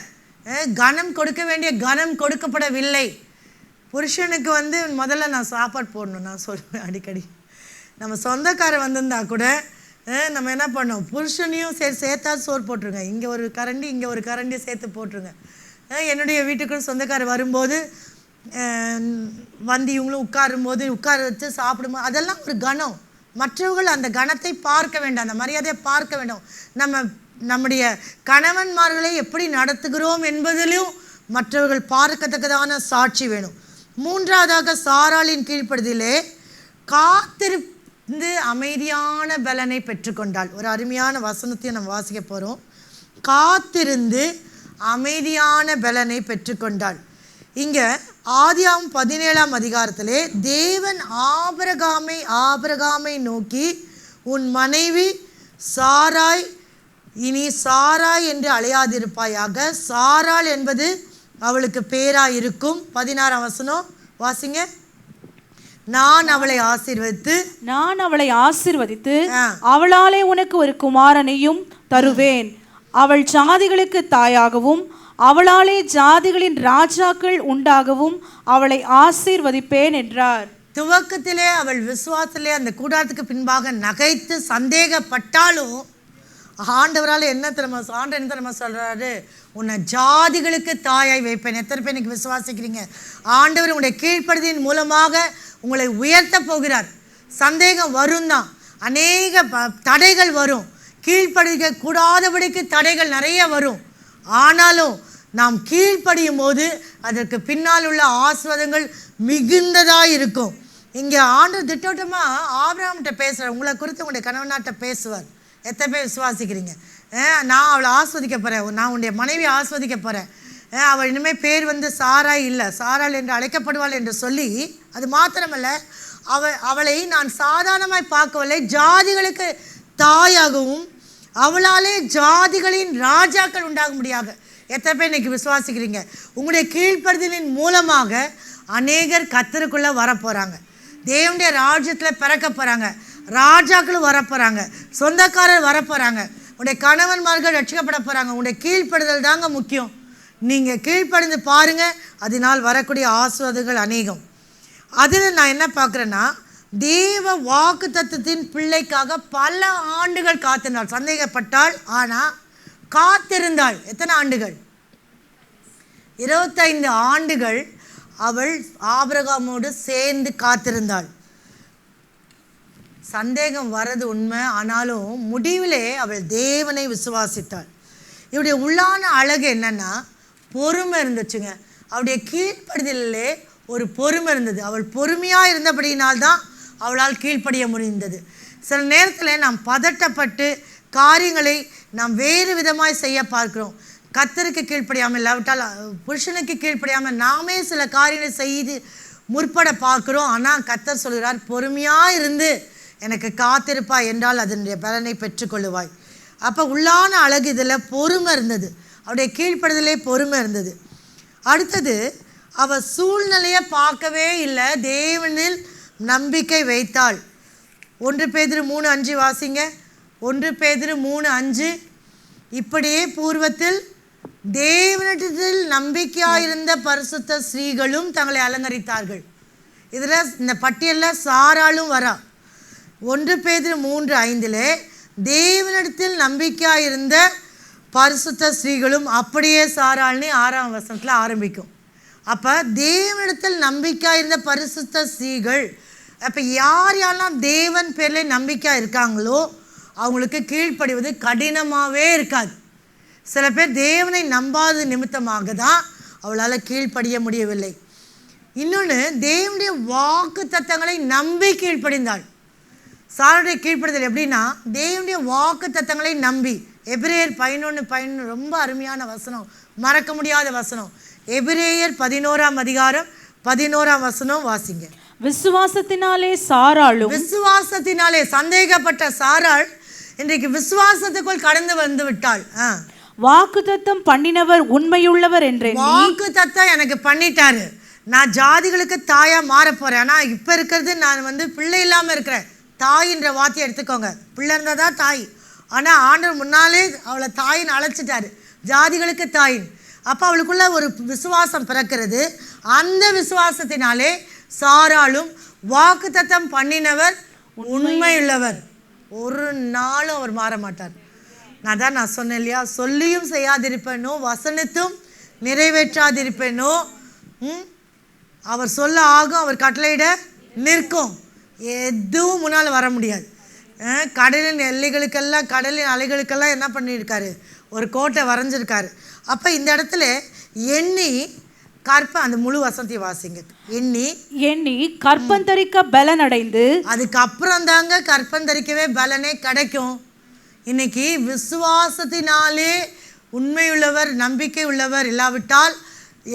கனம் கொடுக்க வேண்டிய கனம் கொடுக்கப்படவில்லை. புருஷனுக்கு முதல்ல நான் சாப்பாடு போடணும். நான் சொல்லுவேன் அடிக்கடி, நம்ம சொந்தக்காரர் வந்திருந்தா கூட நம்ம என்ன பண்ணோம், புருஷனையும் சேர்த்தா சோறு போட்டுருங்க, இங்கே ஒரு கரண்டி இங்கே ஒரு கரண்டி சேர்த்து போட்டுருங்க. என்னுடைய வீட்டுக்கு சொந்தக்காரர் வரும்போது இவங்களும் உட்காரும்போது உட்கார வச்சு சாப்பிடும்போது அதெல்லாம் ஒரு கனம். மற்றவர்கள் அந்த கணத்தை பார்க்க வேண்டாம், அந்த மரியாதையை பார்க்க வேண்டும். நம்முடைய கணவன்மார்களை எப்படி நடத்துகிறோம் என்பதிலும் மற்றவர்கள் பார்க்கத்தக்கதான சாட்சி வேணும். மூன்றாவதாக, சாராளின் கீழ்ப்படுதலே காத்திருந்து அமைதியான பலனை பெற்றுக்கொண்டாள். ஒரு அருமையான வசனத்தையும் நம்ம வாசிக்க போகிறோம். காத்திருந்து அமைதியான பலனை பெற்றுக்கொண்டாள். இங்கே ஆதியாகமம் 17ஆம் அதிகாரத்திலே தேவன் ஆபிரகாமை நோக்கி, உன் மனைவி சாராய் இனி சாராய் என்று அழையாதிருப்பாயாக, சாராள் என்பது அவளுக்கு பேராய் இருக்கும். 16ஆம் வசனம் வாசிங்க. நான் அவளை ஆசீர்வதித்து அவளாலே உனக்கு ஒரு குமாரனையும் தருவேன், அவள் ஜாதிகளுக்கு தாயாகவும் அவளாலே ஜாதிகளின் ராஜாக்கள் உண்டாகவும் அவளை ஆசீர்வதிப்பேன் என்றார். துவக்கத்திலே அவள் விசுவாசத்திலே அந்த கூடாரத்துக்கு பின்பாக நகைத்து சந்தேகப்பட்டாலும் ஆண்டவரால் என்ன தெரியுமா சொல்கிறாரு, உன்னை ஜாதிகளுக்கு தாயாய் வைப்பேன். எத்தனை பேர் எனக்கு விசுவாசிக்கிறீங்க? ஆண்டவர் உங்களுடைய கீழ்ப்படுதலின் மூலமாக உங்களை உயர்த்த போகிறார். சந்தேகம் வரும் தான், அநேக தடைகள் வரும், கீழ்ப்படிக்க கூடாதபடிக்கு தடைகள் நிறைய வரும். ஆனாலும் நாம் கீழ்ப்படியும் போது அதற்கு பின்னால் உள்ள ஆசீர்வாதங்கள் மிகுந்ததாக இருக்கும். இங்கே ஆண்டவர் திட்டவட்டமாக ஆபிரகாம்கிட்ட பேசுகிறார், உங்களை குறித்து உங்களுடைய கணவனாட்ட பேசுவார். எத்தனை பேர் விசுவாசிக்கிறீங்க? நான் அவளை ஆஸ்வதிக்க போகிறேன், நான் உன்னுடைய மனைவி ஆஸ்வதிக்க போகிறேன், அவள் இனிமேல் பேர் சாராய் இல்லை சாராள் என்று அழைக்கப்படுவாள் என்று சொல்லி, அது மாத்திரமல்ல அவளை நான் சாதாரணமாய் பார்க்கவில்லை, ஜாதிகளுக்கு தாயாகவும் அவளாலே ஜாதிகளின் ராஜாக்கள் உண்டாக முடியாது. எத்தனை பேர் இன்றைக்கி விசுவாசிக்கிறீங்க? உங்களுடைய கீழ்ப்படுதலின் மூலமாக அநேகர் கர்த்தருக்குள்ளே வரப்போகிறாங்க, தேவனுடைய ராஜ்யத்தில் பிறக்க போகிறாங்க, ராஜாக்களும் வரப்போகிறாங்க, சொந்தக்காரர் வரப்போகிறாங்க, உங்களுடைய கணவன்மார்கள் ரட்சிக்கப்பட போகிறாங்க. உங்களுடைய கீழ்ப்படுதல் தாங்க முக்கியம். நீங்கள் கீழ்ப்படிந்து பாருங்கள், அதனால் வரக்கூடிய ஆசீர்வாதங்கள் அநேகம். அதில் நான் என்ன பார்க்குறேன்னா, தேவ வாக்கு தத்துவத்தின் பிள்ளைக்காக பல ஆண்டுகள் காத்திருந்தாள். சந்தேகப்பட்டாள், ஆனால் காத்திருந்தாள். எத்தனை ஆண்டுகள்? 25 ஆண்டுகள் அவள் ஆபிரகாமோடு சேர்ந்து காத்திருந்தாள். சந்தேகம் வர்றது உண்மை, ஆனாலும் முடிவிலே அவள் தேவனை விசுவாசித்தாள். இவருடைய உள்ளான அழகு என்னன்னா, பொறுமை இருந்துச்சுங்க. அவளுடைய கீழ்ப்படுதலிலே ஒரு பொறுமை இருந்தது. அவள் பொறுமையாக இருந்தபடியினால்தான் அவளால் கீழ்ப்படிய முடிந்தது. சில நேரத்தில் நாம் பதட்டப்பட்டு காரியங்களை நாம் வேறு விதமாய் செய்ய பார்க்கிறோம். கர்த்தருக்கு கீழ்ப்படியாமல், இல்லாவிட்டால் புருஷனுக்கு கீழ்ப்படியாமல் நாமே சில காரியங்களை செய்து முற்பட பார்க்குறோம். ஆனால் கர்த்தர் சொல்கிறார், பொறுமையாக இருந்து எனக்கு காத்திருப்பாய் என்றால் அதனுடைய பலனை பெற்றுக்கொள்ளுவாய். அப்போ உள்ளான அழகு இதில் பொறுமை இருந்தது, அவருடைய கீழ்ப்படுதலே பொறுமை இருந்தது. அடுத்தது, அவள் சூழ்நிலையை பார்க்கவே இல்லை, தேவனில் நம்பிக்கை வைத்தாள். 1 பேதுரு 3:5 வாசிங்க. 1 பேதுரு 3:5. இப்படியே பூர்வத்தில் தேவனிடத்தில் நம்பிக்கையாயிருந்த பரிசுத்த ஸ்ரீகளும் தங்களை அலங்கரித்தார்கள். இதில் இந்த பட்டியலில் சாராளும் வரா. 1 பேதுரு 3:5 தேவனிடத்தில் நம்பிக்கையாயிருந்த பரிசுத்த ஸ்ரீகளும் அப்படியே சாராள்னு 6ஆம் வசனத்தில் ஆரம்பிக்கும். அப்போ தேவனிடத்தில் நம்பிக்கையாயிருந்த பரிசுத்த ஸ்ரீகள், அப்போ யார் யாரெல்லாம் தேவன் பேரில் நம்பிக்கையாக இருக்காங்களோ அவங்களுக்கு கீழ்ப்படிவது கடினமாகவே இருக்காது. சில பேர் தேவனை நம்பாத நிமித்தமாக தான் அவளால் கீழ்ப்படிய முடியவில்லை. இன்னொன்று, தேவனுடைய வாக்கு தத்தங்களை நம்பி கீழ்ப்படிந்தாள். சாருடைய கீழ்ப்படுதல் எப்படின்னா, தேவனுடைய வாக்கு தத்தங்களை நம்பி. எபிரேயர் 11:11 ரொம்ப அருமையான வசனம், மறக்க முடியாத வசனம். எபிரேயர் 11ஆம் அதிகாரம் 11ஆம் வசனம் வாசிங்க. விசுவாசத்தினாலே சாராளும், விசுவாசத்தினாலே சந்தேகப்பட்ட சாராள் இன்றைக்கு விசுவாசத்துக்குள் கடந்து வந்து விட்டாள். வாக்குத்தத்தம் பண்ணினவர் உண்மையுள்ளவர் என்று வாக்கு தத்தம் எனக்கு பண்ணிட்டாரு, நான் ஜாதிகளுக்கு தாயா மாற போறேன். ஆனால் இப்போ இருக்கிறது நான் பிள்ளை இல்லாமல் இருக்கிறேன். தாயின்ற வார்த்தையை எடுத்துக்கோங்க, பிள்ளை இருந்தால் தான் தாய். ஆனால் ஆண்டவர் முன்னாலே அவளை தாயின்னு அழைச்சிட்டாரு, ஜாதிகளுக்கு தாயின். அப்போ அவளுக்குள்ள ஒரு விசுவாசம் பிறக்கிறது. அந்த விசுவாசத்தினாலே சாராளும் வாக்கு தத்தம் பண்ணினவர் உண்மையுள்ளவர், ஒரு நாளும் அவர் மாற மாட்டார். நான் சொன்னேன் இல்லையா, சொல்லியும் செய்யாதிருப்பேனோ வசனத்தும் நிறைவேற்றாதிருப்பேனோ, அவர் சொல்ல ஆகும், அவர் கட்டளையிட நிற்கும், எதுவும் முன்னால் வர முடியாது. கடலின் எல்லைகளுக்கெல்லாம், கடலின் அலைகளுக்கெல்லாம் என்ன பண்ணியிருக்காரு, ஒரு கோட்டை வரைஞ்சிருக்காரு. அப்போ இந்த இடத்துல எண்ணி அந்த முழு வசனத்தை வாசிங்க. எண்ணி கற்பந்தரிக்க பலன் அடைந்து, அதுக்கப்புறம் தாங்க கற்பந்தரிக்கவே பலனே கிடைக்கும். இன்னைக்கு விசுவாசத்தினாலே உண்மையுள்ளவர், நம்பிக்கை உள்ளவர் இல்லாவிட்டால்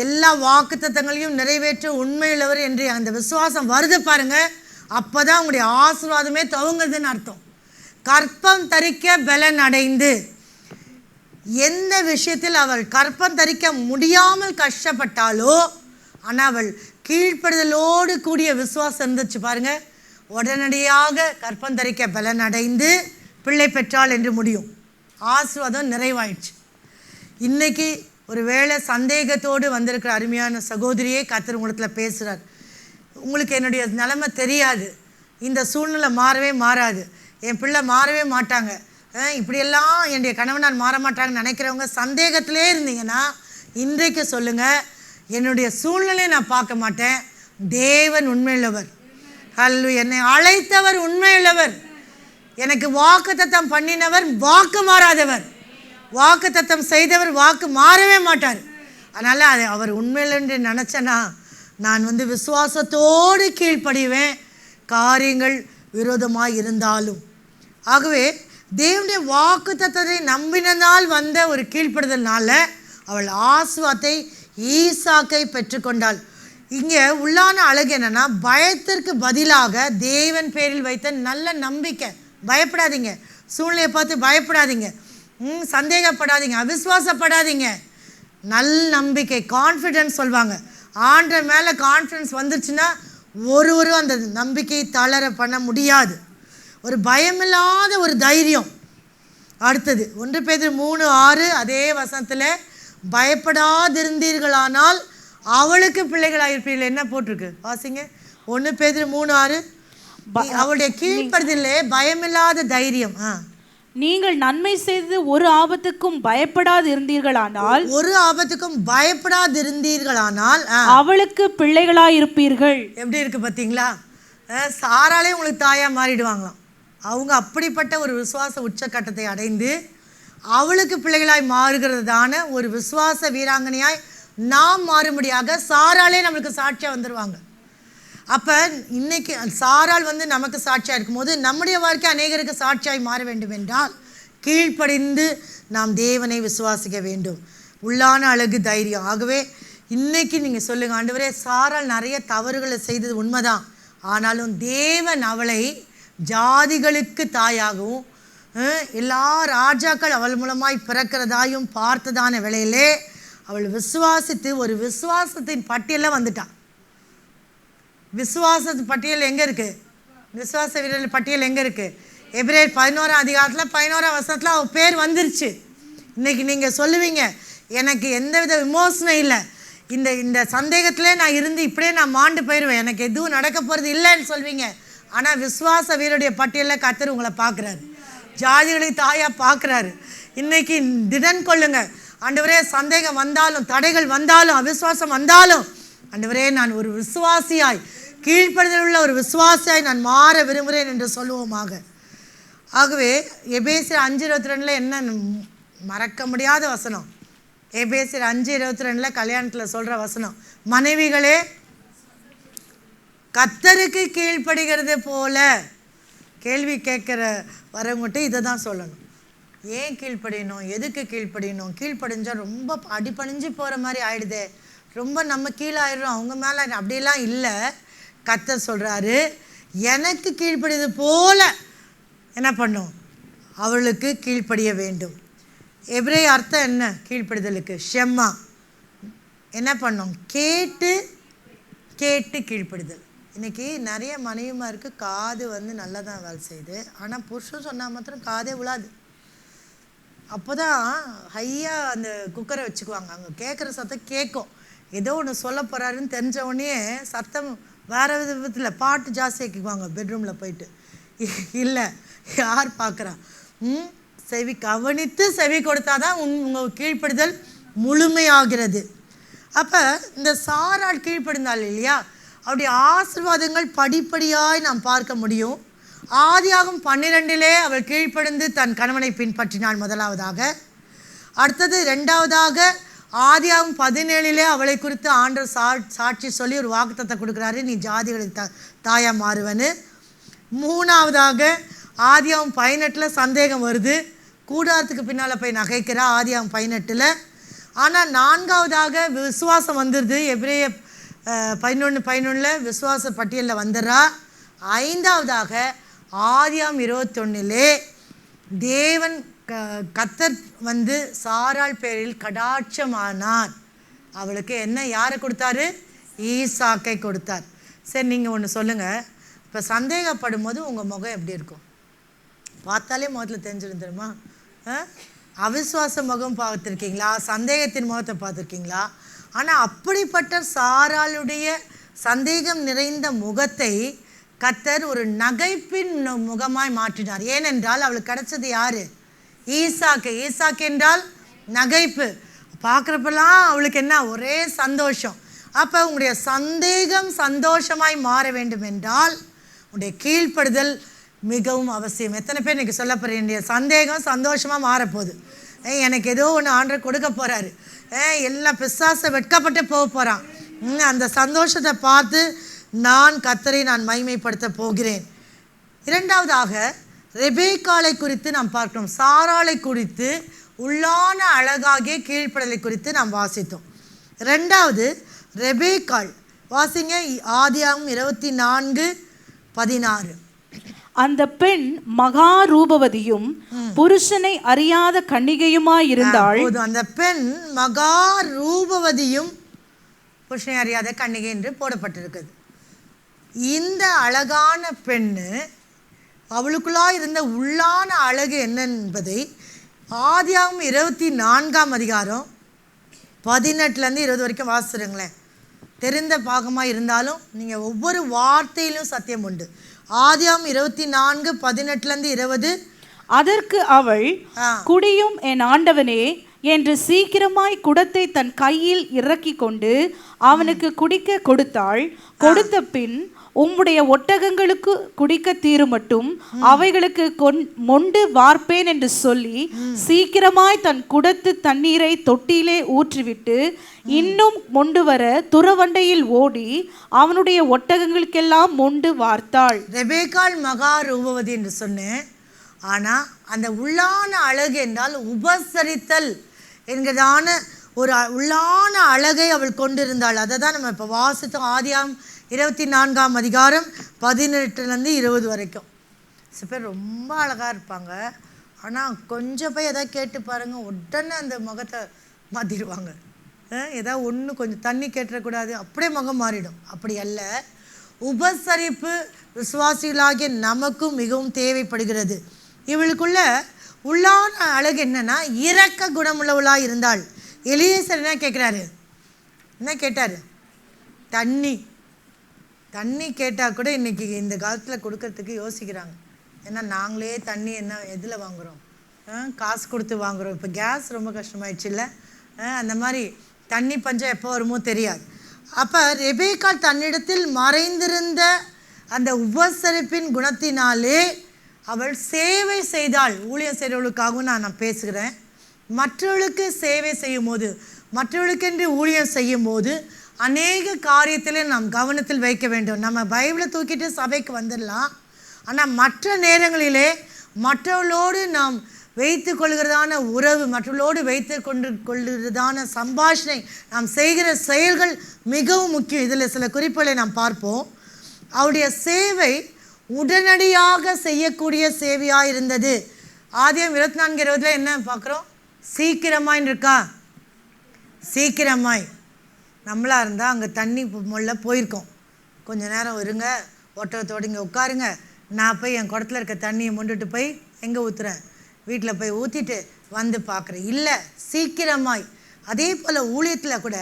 எல்லா வாக்கு தத்தங்களையும் நிறைவேற்ற உண்மையுள்ளவர் என்று அந்த விசுவாசம் வருது பாருங்க, அப்போதான் உங்களுடைய ஆசீர்வாதமே துவங்குதுன்னு அர்த்தம். கற்பம் தரிக்க பலன் அடைந்து, எந்த விஷயத்தில் அவள் கற்பம் தரிக்க முடியாமல் கஷ்டப்பட்டாலோ, ஆனால் அவள் கீழ்ப்படுதலோடு கூடிய விசுவாசம் இருந்துச்சு பாருங்க, உடனடியாக கற்பம் தரிக்க பலன் அடைந்து பிள்ளை பெற்றாள் என்று முடியும். ஆசீர்வாதம் நிறைவாயிடுச்சு. இன்னைக்கு ஒரு வேளை சந்தேகத்தோடு வந்திருக்கிற அருமையான சகோதரியே கர்த்தர் உங்களிடத்தில் பேசுகிறார். உங்களுக்கு என்னுடைய நிலைமை தெரியாது, இந்த சூழ்நிலை மாறவே மாறாது, என் பிள்ளை மாறவே மாட்டாங்க, இப்படியெல்லாம் என்னுடைய கணவனால் மாற மாட்டாங்கன்னு நினைக்கிறவங்க சந்தேகத்திலே இருந்தீங்கன்னா இன்றைக்கு சொல்லுங்கள், என்னுடைய சூழ்நிலையை நான் பார்க்க மாட்டேன், தேவன் உண்மையுள்ளவர். ஹல்லேலூயா. என்னை அழைத்தவர் உண்மையுள்ளவர், எனக்கு வாக்கு தத்தம் பண்ணினவர் வாக்கு மாறாதவர், வாக்கு தத்தம் செய்தவர் வாக்கு மாறவே மாட்டார். அதனால் அது அவர் உண்மையில் என்று நினச்சேன்னா நான் விசுவாசத்தோடு கீழ்ப்படிவேன், காரியங்கள் விரோதமாக இருந்தாலும். ஆகவே தேவனுடைய வாக்கு தத்தத்தை நம்பினால் வந்த ஒரு கீழ்ப்படுதல்னால அவள் ஆசீர்வாதத்தை ஈசாக்கை பெற்றுக்கொண்டாள். இங்கே உள்ளான அழகு என்னென்னா, பயத்திற்கு பதிலாக தேவன் பேரில் வைத்த நல்ல நம்பிக்கை. பயப்படாதீங்க, சூழ்நிலையை பார்த்து பயப்படாதீங்க, சந்தேகப்படாதீங்க, அவிசுவாசப்படாதீங்க, நல் நம்பிக்கை, கான்ஃபிடென்ஸ் சொல்லுவாங்க. ஆண்டவர் மேலே கான்ஃபிடென்ஸ் வந்துருச்சுன்னா ஒருவரும் அந்த நம்பிக்கையை தளர பண்ண முடியாது. ஒரு பயமில்லாத ஒரு தைரியம். அடுத்தது 1 பேதுரு 3:6 அதே வசனத்தில், பயப்படாதிருந்தீர்களானால் அவளுக்கு பிள்ளைகளாயிருப்பீர்கள். என்ன போட்டிருக்கு வாசிங்க. 1 பேதுரு 3:6. அவளுடைய கீழ்ப்படுதலே பயமில்லாத தைரியம். நீங்கள் நன்மை செய்து ஒரு ஆபத்துக்கும் பயப்படாது இருந்தீர்களானால், ஒரு ஆபத்துக்கும் பயப்படாது இருந்தீர்களானால் அவளுக்கு பிள்ளைகளாயிருப்பீர்கள். எப்படி இருக்கு பார்த்தீங்களா? சாராலே உங்களுக்கு தாயா மாறிடுவாங்களாம். அவங்க அப்படிப்பட்ட ஒரு விசுவாச உச்சக்கட்டத்தை அடைந்து அவளுக்கு பிள்ளைகளாய் மாறுகிறதான ஒரு விசுவாச வீராங்கனையாய் நாம் மாறும்படியாக சாராலே நம்மளுக்கு சாட்சியாக வந்துடுவாங்க. அப்போ இன்னைக்கு சாரால் நமக்கு சாட்சியாக இருக்கும்போது நம்முடைய வாழ்க்கை அநேகருக்கு சாட்சியாய் மாற வேண்டும் என்றால் கீழ்ப்படிந்து நாம் தேவனை விசுவாசிக்க வேண்டும். உள்ளான அழகு தைரியம். ஆகவே இன்னைக்கு நீங்கள் சொல்லுங்கள், ஆண்டவரே சாராள் நிறைய தவறுகளை செய்தது உண்மைதான், ஆனாலும் தேவன் அவளை ஜாதிகளுக்கு தாயாகவும் எல்லா ராஜாக்கள் அவள் மூலமாய் பிறக்கிறதாயும் பார்த்ததான வேளையிலே அவள் விசுவாசித்து ஒரு விசுவாசத்தின் பட்டியலில் வந்துட்டான். விசுவாச பட்டியல் எங்கே இருக்குது? விசுவாச வீரர்கள் பட்டியல் எங்கே இருக்குது? எபிரேயர் 11ஆம் அதிகாரத்தில் 11ஆம் வசனத்தில் அவள் பேர் வந்துருச்சு. இன்றைக்கி நீங்கள் சொல்லுவீங்க, எனக்கு எந்தவித விமோசனம் இல்லை, இந்த சந்தேகத்திலே நான் இருந்து இப்படியே நான் மாண்டு போயிடுவேன், எனக்கு எதுவும் நடக்க போகிறது இல்லைன்னு சொல்வீங்க. ஆனால் விசுவாச வீரருடைய பட்டியலில் கர்த்தர் உங்களை பார்க்குறாரு, ஜாதிகளுக்கு தாயாக பார்க்குறாரு. இன்றைக்கி திடன் கொள்ளுங்க, ஆண்டவரே சந்தேகம் வந்தாலும் தடைகள் வந்தாலும் அவிசுவாசம் வந்தாலும் ஆண்டவரே நான் ஒரு விசுவாசியாய் கீழ்ப்படுதல் உள்ள ஒரு விசுவாசியாய் நான் மாற விரும்புகிறேன் என்று சொல்லுவோமாக. ஆகவே எபேசியர் 5:22 என்ன மறக்க முடியாத வசனம்? எபேசியர் 5:22 கல்யாணத்தில் சொல்கிற வசனம், மனைவிகளே கர்த்தருக்கு கீழ்ப்படுகிறது போல. கேள்வி கேட்குற வரவங்கிட்ட இதை தான் சொல்லணும். ஏன் கீழ்ப்படியணும்? எதுக்கு கீழ்ப்படியணும்? கீழ்ப்படிஞ்சால் ரொம்ப அடிப்பணிஞ்சு போகிற மாதிரி ஆயிடுதே, ரொம்ப நம்ம கீழே ஆயிடுறோம், அவங்க மேலே அப்படிலாம் இல்லை. கர்த்தர் சொல்கிறாரு, எனக்கு கீழ்ப்படியது போல என்ன பண்ணும்? அவளுக்கு கீழ்ப்படிய வேண்டும். எபிரேய அர்த்தம் என்ன கீழ்ப்படிதலுக்கு? ஷெம்மா. என்ன பண்ணும்? கேட்டு கேட்டு கீழ்ப்படிதல். இன்றைக்கி நிறைய மனைவிமாருக்கு காது நல்லா தான் வேலை செய்யுது, ஆனால் புருஷன் சொன்னால் மாத்திரம் காதே விழாது. அப்போ தான் ஹையாக அந்த குக்கரை வச்சுக்குவாங்க, அங்கே கேட்குற சத்தம் கேட்கும், ஏதோ ஒன்று சொல்ல போகிறாருன்னு தெரிஞ்ச உடனே சத்தம் வேறு விதத்தில் பாட்டு ஜாஸ்தியாக்கிக்குவாங்க பெட்ரூமில் போயிட்டு. இல்லை, யார் பார்க்குறா? செவி கவனித்து செவி கொடுத்தா தான் உங்கள் கீழ்ப்படுதல் முழுமையாகிறது. அப்போ இந்த சாராள் கீழ்ப்படிந்தாள் இல்லையா, அவருடைய ஆசீர்வாதங்கள் படிப்படியாய் நாம் பார்க்க முடியும். ஆதியாகமம் 12 அவள் கீழ்ப்படிந்து தன் கணவனை பின்பற்றினாள் முதலாவதாக. அடுத்தது ரெண்டாவதாக ஆதியாகமம் 17 அவளை குறித்து ஆண்டவர் சாட்சி சொல்லி ஒரு வாக்குத்தத்தத்தை கொடுக்குறாரு, நீ ஜாதிகளுக்கு தாயாக மாறுவன்னு. மூணாவதாக ஆதியாகமம் 18 சந்தேகம் வருது, கூடாரத்துக்கு பின்னால் போய் நகைக்கிறா ஆதியாகமம் 18. ஆனால் நான்காவதாக விசுவாசம் வந்துடுது, எபிரேய 11:11 விசுவாச பட்டியலில் வந்துடுறா. ஐந்தாவதாக ஆதியாகமம் 21 தேவன் கர்த்தர் சாராள் பேரில் கடாட்சமானார். அவளுக்கு என்ன யாரை கொடுத்தாரு? ஈசாக்கை கொடுத்தார். சரி, நீங்கள் ஒன்று சொல்லுங்கள், இப்போ சந்தேகப்படும் போது உங்கள் முகம் எப்படி இருக்கும்? பார்த்தாலே முகத்தில் தெரிஞ்சிடும் தெரியுமா? அவிசுவாச முகம் பார்த்துருக்கீங்களா? சந்தேகத்தின் முகத்தை பார்த்துருக்கீங்களா? ஆனால் அப்படிப்பட்ட சாராளுடைய சந்தேகம் நிறைந்த முகத்தை கர்த்தர் ஒரு நகைப்பின் முகமாய் மாற்றினார். ஏனென்றால் அவளுக்கு கிடைச்சது யார்? ஈசாக்கு. ஈசாக்கு என்றால் நகைப்பு. பார்க்குறப்பெல்லாம் அவளுக்கு என்ன? ஒரே சந்தோஷம். அப்போ உங்களுடைய சந்தேகம் சந்தோஷமாய் மாற வேண்டும் என்றால் உங்களுடைய கீழ்ப்படுதல் மிகவும் அவசியம். எத்தனை பேர் இன்றைக்கி சொல்ல போகிறீங்க, சந்தேகம் சந்தோஷமாக மாறப்போகுது, எனக்கு ஏதோ ஒன்று ஆண்டவர் கொடுக்க போகிறாரு, எல்லாம் பிசாசை வெட்கப்பட்டு போக போகிறான், அந்த சந்தோஷத்தை பார்த்து நான் கர்த்தரை மகிமைப்படுத்த போகிறேன். இரண்டாவதாக ரெபேக்காளை குறித்து நாம் பார்க்கணும். சாராளை குறித்து உள்ளான அழகாகிய கீழ்ப்படலை குறித்து நாம் வாசித்தோம். ரெண்டாவது ரெபேக்காள், வாசிங்க ஆதியாகமம் 24:16. அந்த பெண் மகா ரூபவதியும் புருஷனை அறியாத கன்னிகையுமாய் இருந்தாள். அந்த பெண் மகா ரூபவதியும் புருஷனை அறியாத கன்னிகை என்று போடப்பட்டிருக்குது. இந்த அழகான பெண்ணு அவளுக்குள்ளாக இருந்த உள்ளான அழகு என்ன என்பதை ஆதியாகமம் 24ஆம் அதிகாரம் 18-20 வரைக்கும் வாசிடுங்களேன். தெரிந்த பாகமாக இருந்தாலும் நீங்கள் ஒவ்வொரு வார்த்தையிலும் சத்தியம் உண்டு. ஆதியாகமம் 24:18-20. அதற்கு அவள், குடியும் என் ஆண்டவனே என்று சீக்கிரமாய் குடத்தை தன் கையில் இறக்கி கொண்டு அவனுக்கு குடிக்க கொடுத்தாள். கொடுத்த பின், உம்முடைய ஒட்டகங்களுக்கு குடிக்க தீருமட்டும் அவைகளுக்கு மொண்டு வார்ப்பேன் என்று சொல்லி சீக்கிரமாய் தன் குடத்து தண்ணீரை தொட்டியிலே ஊற்றிவிட்டு இன்னும் மொண்டு வர துறவண்டையில் ஓடி அவனுடைய ஒட்டகங்களுக்கெல்லாம் மொண்டு வார்த்தாள். ரெபேக்காள் மகா ரூபவதி என்று சொன்னேன். ஆனால் அந்த உள்ளான அழகு என்றால் உபசரித்தல் என்கிறதான ஒரு உள்ளான அழகை அவள் கொண்டிருந்தாள். அதை தான் நம்ம இப்போ வாசித்தோம். ஆதியாகமம் 24ஆம் அதிகாரம் 18லேருந்து 20 வரைக்கும். சில பேர் ரொம்ப அழகாக இருப்பாங்க, ஆனால் கொஞ்சம் போய் எதாவது கேட்டு பாருங்கள், உடனே அந்த முகத்தை மாற்றிடுவாங்க. ஏதாவது ஒன்று கொஞ்சம் தண்ணி கேட்டுறக்கூடாது, அப்படியே முகம் மாறிடும். அப்படி அல்ல, உபசரிப்பு விசுவாசிகளாகிய நமக்கும் மிகவும் தேவைப்படுகிறது. இவளுக்குள்ள உள்ளான அழகு என்னன்னா, இரக்க குணமுள்ளவளாக இருந்தாள். எலியேசர் என்ன கேட்குறாரு? என்ன கேட்டார்? தண்ணி கேட்டால் கூட இன்றைக்கி இந்த காலத்தில் கொடுக்கறதுக்கு யோசிக்கிறாங்க. ஏன்னா நாங்களே தண்ணி எதில் வாங்குகிறோம்? காசு கொடுத்து வாங்குகிறோம். இப்போ கேஸ் ரொம்ப கஷ்டமாயிடுச்சு இல்லை? அந்த மாதிரி தண்ணி பஞ்சம் எப்போ வருமோ தெரியாது. அப்போ ரெபேக்காள் தன்னிடத்தில் மறைந்திருந்த அந்த உபசரிப்பின் குணத்தினாலே அவள் சேவை செய்தாள். ஊழியம் செய்கிறவளுக்காகவும் நான் பேசுகிறேன். மற்றவர்களுக்கு சேவை செய்யும் போது, மற்றவர்களுக்கென்று ஊழியம் செய்யும் போது அநேக காரியத்திலே நாம் கவனத்தில் வைக்க வேண்டும். நம்ம பைபிளை தூக்கிட்டு சபைக்கு வந்துடலாம், ஆனால் மற்ற நேரங்களிலே மற்றவர்களோடு நாம் வைத்து கொள்கிறதான உறவு, மற்றவர்களோடு வைத்து கொள்கிறதான சம்பாஷணை, நாம் செய்கிற செயல்கள் மிகவும் முக்கியம். இதில் சில குறிப்புகளை நாம் பார்ப்போம். அவருடைய சேவை உடனடியாக செய்யக்கூடிய சேவையாக இருந்தது. ஆதியாகமம் 24:20 என்ன பார்க்குறோம்? சீக்கிரமாய் இருக்கா? சீக்கிரமாய். நம்மளாக இருந்தால் அங்கே தண்ணி முள்ள போயிருக்கோம், கொஞ்சம் நேரம் இருங்க, ஒட்டகத்தோடு இங்கே உட்காருங்க, நான் போய் என் குடத்தில் இருக்க தண்ணியை முண்டுட்டு போய் எங்கே ஊற்றுறேன்? வீட்டில் போய் ஊற்றிட்டு வந்து பார்க்குறேன். இல்லை, சீக்கிரமாய். அதே போல் ஊழியத்தில் கூட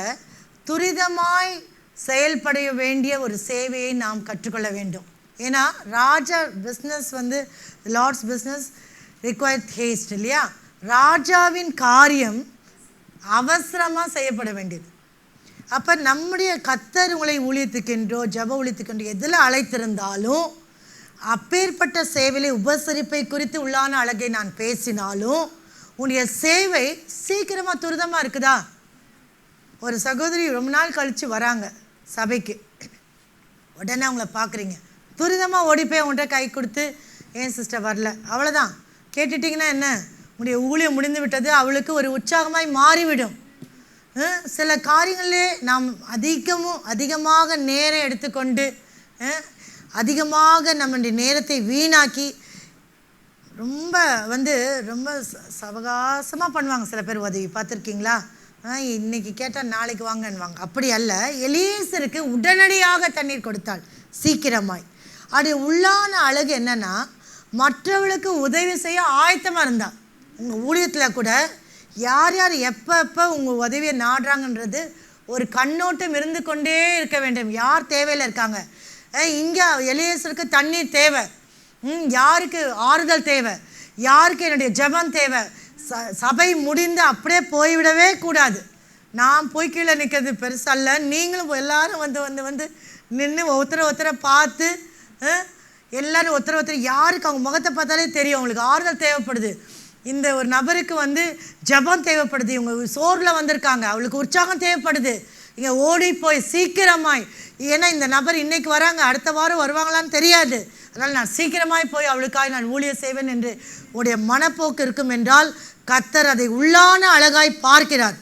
துரிதமாய் செயல்பட வேண்டிய ஒரு சேவையை நாம் கற்றுக்கொள்ள வேண்டும். ஏன்னா ராஜா பிஸ்னஸ் லார்ட்ஸ் பிஸ்னஸ் ரிக்வயர்ட் ஹேஸ்ட் இல்லையா? ராஜாவின் காரியம் அவசரமாக செய்யப்பட வேண்டியது. அப்போ நம்முடைய கர்த்தர் உங்களை ஊழியத்துக்கென்றோ ஜப ஊழியத்துக்கென்றோ எதில் அழைத்திருந்தாலும், அப்பேற்பட்ட சேவையிலே உபசரிப்பை குறித்து உள்ளான அழகை நான் பேசினாலும், உன்னுடைய சேவை சீக்கிரமாக துரிதமாக இருக்குதா? ஒரு சகோதரி ரொம்ப நாள் கழித்து வராங்க சபைக்கு, உடனே அவங்கள பார்க்குறீங்க, துரிதமாக ஓடி போய் அவங்கள்ட்ட கை கொடுத்து, ஏன் சிஸ்டர் வரல, அவ்வளோதான் கேட்டுட்டிங்கன்னா என்ன, உன்னுடைய ஊழியம் முடிந்து விட்டது, அவளுக்கு ஒரு உற்சாகமாய் மாறிவிடும். சில காரியங்களே நாம் அதிகமாக நேரம் எடுத்துக்கொண்டு அதிகமாக நம்முடைய நேரத்தை வீணாக்கி ரொம்ப ரொம்ப சவகாசமாக பண்ணுவாங்க. சில பேர் உதவி பார்த்துருக்கீங்களா? இன்னைக்கு கேட்டால் நாளைக்கு வாங்கன்னுவாங்க. அப்படி அல்ல, எலியேசருக்கு உடனடியாக தண்ணீர் கொடுத்தாள் சீக்கிரமாய். அது உள்ளான அழகு என்னன்னா, மற்றவர்களுக்கு உதவி செய்ய ஆயத்தமாக இருந்தாள். உங்கள் ஊழியத்தில் கூட யார் யார் எப்போ உங்கள் உதவியை நாடுறாங்கன்றது ஒரு கண்ணோட்டம் இருந்து கொண்டே இருக்க வேண்டும். யார் தேவையில் இருக்காங்க? இங்கே எலியேசருக்கு தண்ணீர் தேவை, யாருக்கு ஆறுதல் தேவை, யாருக்கு என்னுடைய ஜெபம் தேவை. சபை முடிந்து அப்படியே போய்விடவே கூடாது. நான் போய் கீழே நிற்கிறது பெருசல்ல, நீங்களும் எல்லாரும் வந்து நின்று ஒருத்தரை பார்த்து எல்லோரும் ஒருத்தர் யாருக்கு அவங்க முகத்தை பார்த்தாலே தெரியும் அவங்களுக்கு ஆறுதல் தேவைப்படுது. இந்த ஒரு நபருக்கு ஜெபம் தேவைப்படுது, இவங்க சோறில் வந்திருக்காங்க, அவளுக்கு உற்சாகம் தேவைப்படுது, இங்கே ஓடி போய் சீக்கிரமாய், ஏன்னா இந்த நபர் இன்றைக்கி வராங்க, அடுத்த வாரம் வருவாங்களான்னு தெரியாது, அதனால் நான் சீக்கிரமாய் போய் அவளுக்காக நான் ஊழியம் செய்வேன் என்று உடைய மனப்போக்கு இருக்கும் என்றால் கர்த்தர் அதை உள்ளான அழகாய் பார்க்கிறார்.